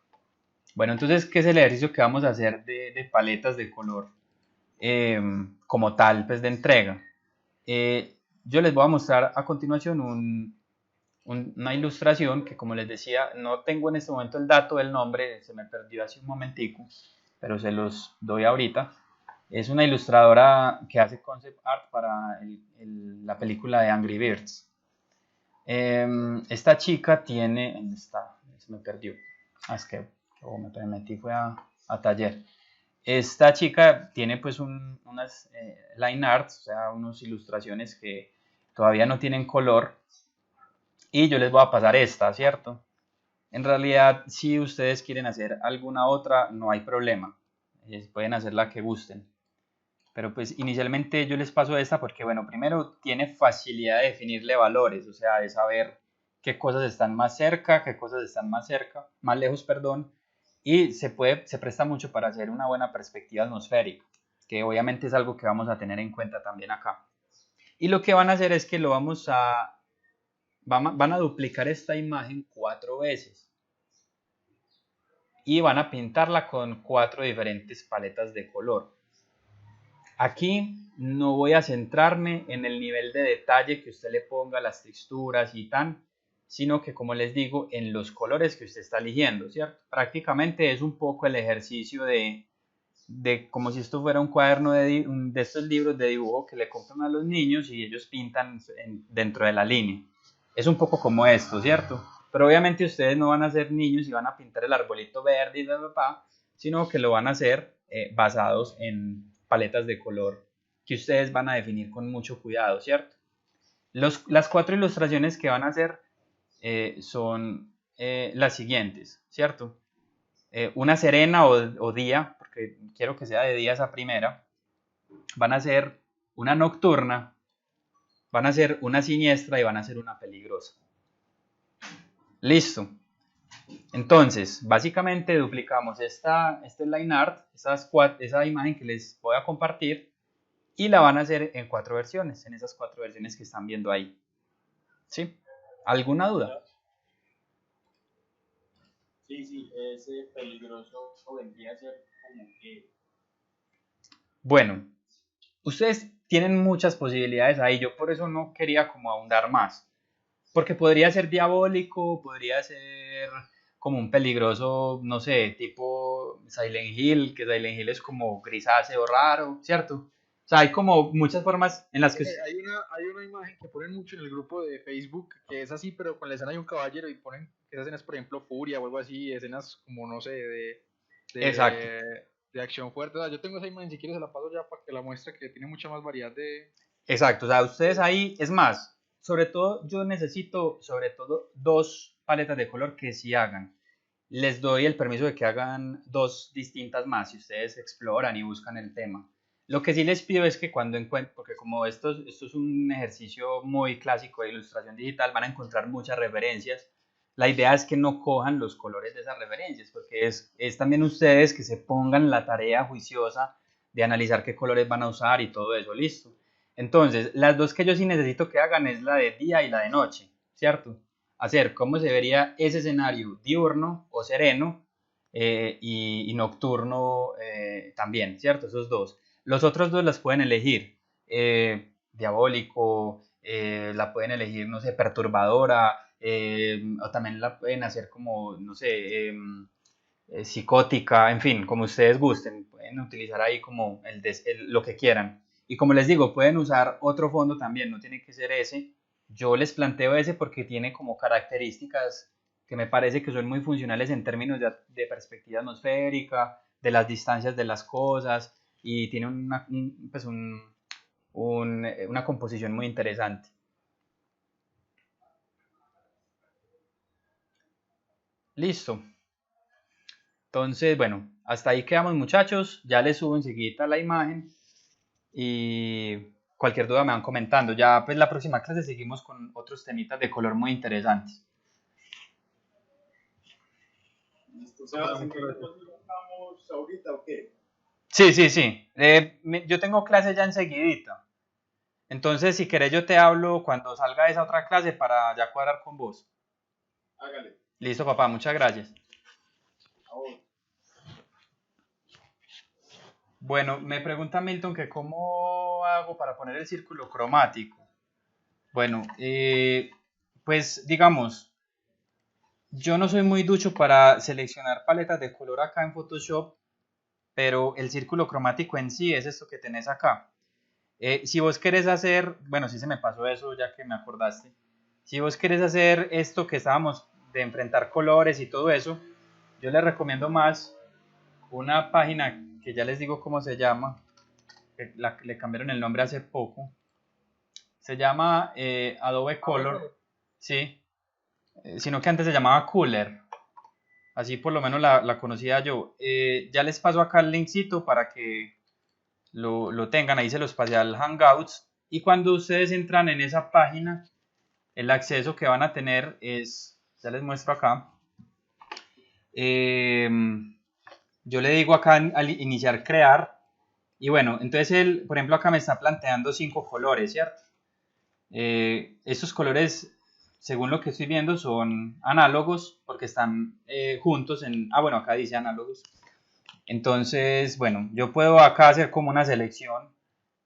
Bueno, entonces, ¿qué es el ejercicio que vamos a hacer de paletas de color como tal, pues de entrega? Yo les voy a mostrar a continuación una ilustración que, como les decía, no tengo en este momento el dato del nombre, se me perdió hace un momentico, pero se los doy ahorita. Es una ilustradora que hace concept art para la película de Angry Birds. Esta chica tiene, ¿dónde está? Se me perdió. Es que me metí, fue a taller. Esta chica tiene pues unas line arts, o sea, unas ilustraciones que todavía no tienen color. Y yo les voy a pasar esta, ¿cierto? En realidad, si ustedes quieren hacer alguna otra, no hay problema. Pueden hacer la que gusten. Pero pues inicialmente yo les paso esta porque, bueno, primero tiene facilidad de definirle valores, o sea, de saber qué cosas están más cerca, qué cosas están más lejos, perdón, y se presta mucho para hacer una buena perspectiva atmosférica, que obviamente es algo que vamos a tener en cuenta también acá. Y lo que van a hacer es que van a duplicar esta imagen 4 veces y van a pintarla con 4 diferentes paletas de color. Aquí no voy a centrarme en el nivel de detalle que usted le ponga, las texturas y tan, sino que, como les digo, en los colores que usted está eligiendo, ¿cierto? Prácticamente es un poco el ejercicio de como si esto fuera un cuaderno de estos libros de dibujo que le compran a los niños y ellos pintan dentro de la línea. Es un poco como esto, ¿cierto? Pero obviamente ustedes no van a ser niños y van a pintar el arbolito verde y sino que lo van a hacer basados en paletas de color que ustedes van a definir con mucho cuidado, ¿cierto? Las 4 ilustraciones que van a hacer son las siguientes, ¿cierto? Una serena o día, porque quiero que sea de día esa primera. Van a ser una nocturna, van a ser una siniestra y van a ser una peligrosa. Listo. Entonces, básicamente duplicamos este line art, esa imagen que les voy a compartir, y la van a hacer en 4 versiones, en esas 4 versiones que están viendo ahí. ¿Sí? ¿Alguna duda? Sí, ese peligroso vendría a ser como que... Bueno, ustedes tienen muchas posibilidades ahí, yo por eso no quería como ahondar más, porque podría ser diabólico, podría ser como un peligroso, no sé, tipo Silent Hill, que Silent Hill es como grisáceo raro, ¿cierto? O sea, hay como muchas formas en las que... Hay una imagen que ponen mucho en el grupo de Facebook que es así, pero con la escena de un caballero y ponen que esas escenas, por ejemplo, furia o algo así, escenas como, no sé, Exacto. de acción fuerte. O sea, yo tengo esa imagen, si quieres se la paso ya para que la muestre, que tiene mucha más variedad de... Exacto, o sea, ustedes ahí, es más, sobre todo yo necesito, sobre todo, 2 paletas de color que sí hagan. Les doy el permiso de que hagan 2 distintas más si ustedes exploran y buscan el tema. Lo que sí les pido es que cuando encuentren, porque como esto es un ejercicio muy clásico de ilustración digital, van a encontrar muchas referencias. La idea es que no cojan los colores de esas referencias, porque es también ustedes que se pongan la tarea juiciosa de analizar qué colores van a usar y todo eso, listo. Entonces, las 2 que yo sí necesito que hagan es la de día y la de noche, ¿cierto? Hacer cómo se vería ese escenario diurno o sereno y nocturno también, ¿cierto? Esos dos. Los otros dos las pueden elegir. Diabólico, la pueden elegir, no sé, perturbadora, o también la pueden hacer como, no sé, psicótica, en fin, como ustedes gusten. Pueden utilizar ahí como lo que quieran. Y como les digo, pueden usar otro fondo también, no tiene que ser ese. Yo les planteo ese porque tiene como características que me parece que son muy funcionales en términos de perspectiva atmosférica, de las distancias de las cosas, y tiene pues una composición muy interesante. Listo. Entonces, bueno, hasta ahí quedamos, muchachos. Ya les subo enseguida la imagen y cualquier duda me van comentando. Ya pues la próxima clase seguimos con otros temitas de color muy interesantes. Listo, Sebas, ¿en qué grupo estamos ahorita o qué? Sí, sí, sí. Yo tengo clase ya enseguidita. Entonces, si querés, yo te hablo cuando salga esa otra clase para ya cuadrar con vos. Hágale. Listo, papá, muchas gracias. Ahora. Bueno, me pregunta Milton que cómo hago para poner el círculo cromático. Bueno, pues digamos, yo no soy muy ducho para seleccionar paletas de color acá en Photoshop, pero el círculo cromático en sí es esto que tenés acá. Si vos querés hacer, bueno, sí se me pasó eso ya que me acordaste. Si vos querés hacer esto que estábamos de enfrentar colores y todo eso, yo les recomiendo más una página que ya les digo cómo se llama, que le cambiaron el nombre hace poco. Se llama Adobe Color, sí, sino que antes se llamaba Cooler. Así por lo menos la conocía yo. Ya les paso acá el linkcito para que lo tengan, ahí se los pasé al Hangouts. Y cuando ustedes entran en esa página, el acceso que van a tener es, ya les muestro acá. Yo le digo acá al iniciar crear. Y bueno, entonces él, por ejemplo, acá me está planteando 5 colores, ¿cierto? Estos colores, según lo que estoy viendo, son análogos porque están juntos en... Ah, bueno, acá dice análogos. Entonces, bueno, yo puedo acá hacer como una selección,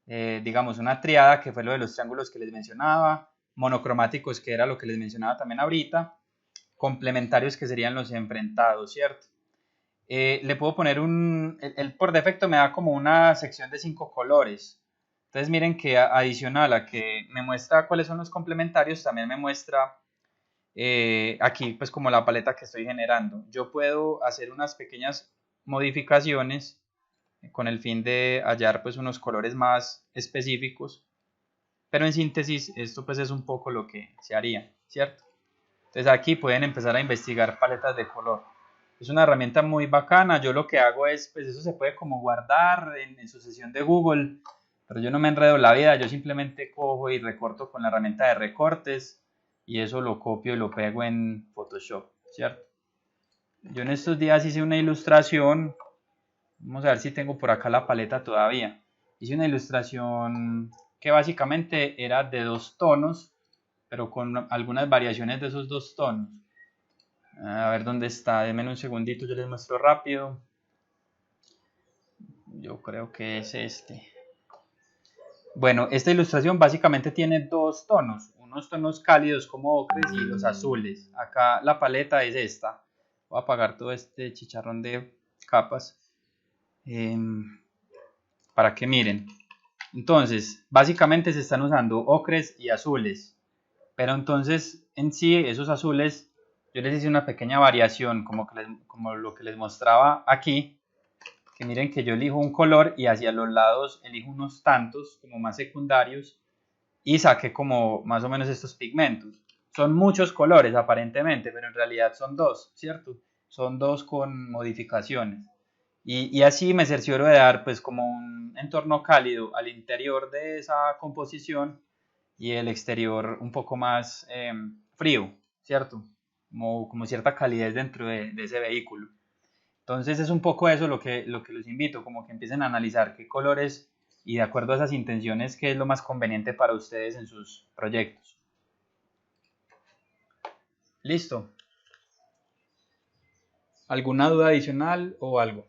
digamos una triada, que fue lo de los triángulos que les mencionaba, monocromáticos, que era lo que les mencionaba también ahorita, complementarios, que serían los enfrentados, ¿cierto? Le puedo poner él por defecto me da como una sección de 5 colores. Entonces miren que adicional a que me muestra cuáles son los complementarios, también me muestra aquí pues como la paleta que estoy generando. Yo puedo hacer unas pequeñas modificaciones con el fin de hallar pues unos colores más específicos, pero en síntesis esto pues es un poco lo que se haría, ¿cierto? Entonces aquí pueden empezar a investigar paletas de color. Es una herramienta muy bacana. Yo lo que hago es, pues eso se puede como guardar en su sesión de Google, pero yo no me enredo la vida, yo simplemente cojo y recorto con la herramienta de recortes y eso lo copio y lo pego en Photoshop, ¿cierto? Yo en estos días hice una ilustración, vamos a ver si tengo por acá la paleta todavía. Hice una ilustración que básicamente era de 2 tonos, pero con algunas variaciones de esos 2 tonos. A ver dónde está, denme un segundito, yo les muestro rápido. Yo creo que es este. Bueno, esta ilustración básicamente tiene 2 tonos, unos tonos cálidos como ocres y los azules. Acá la paleta es esta. Voy a apagar todo este chicharrón de capas para que miren. Entonces, básicamente se están usando ocres y azules, pero entonces en sí esos azules yo les hice una pequeña variación como lo que les mostraba aquí, que miren que yo elijo un color y hacia los lados elijo unos tantos como más secundarios y saqué como más o menos estos pigmentos. Son muchos colores aparentemente, pero en realidad son 2, ¿cierto? Son 2 con modificaciones. Y así me cercioro de dar pues como un entorno cálido al interior de esa composición y el exterior un poco más frío, ¿cierto? Como cierta calidez dentro de ese vehículo. Entonces es un poco eso lo que los invito, como que empiecen a analizar qué colores y de acuerdo a esas intenciones qué es lo más conveniente para ustedes en sus proyectos. Listo. ¿Alguna duda adicional o algo?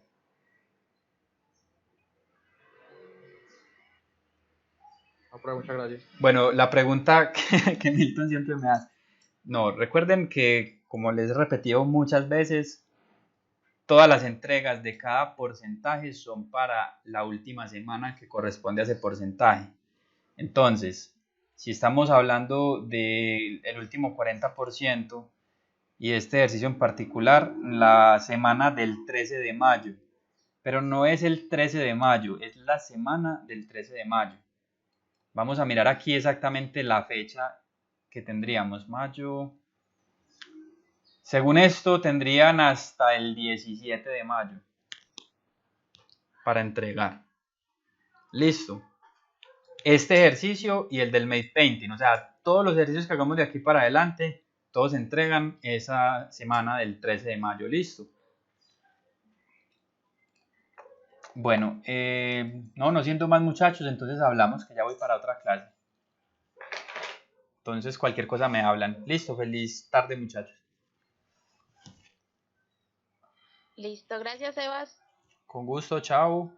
No, pero muchas gracias. Bueno, la pregunta que Milton siempre me hace. No, recuerden que, como les he repetido muchas veces, todas las entregas de cada porcentaje son para la última semana que corresponde a ese porcentaje. Entonces, si estamos hablando del último 40% y este ejercicio en particular, la semana del 13 de mayo, pero no es el 13 de mayo, es la semana del 13 de mayo. Vamos a mirar aquí exactamente la fecha que tendríamos, mayo. Según esto, tendrían hasta el 17 de mayo para entregar. Listo. Este ejercicio y el del Made Painting, o sea, todos los ejercicios que hagamos de aquí para adelante, todos se entregan esa semana del 13 de mayo. Listo. Bueno, no siento más muchachos, entonces hablamos que ya voy para otra clase. Entonces cualquier cosa me hablan. Listo, feliz tarde muchachos. Listo, gracias, Sebas. Con gusto, chao.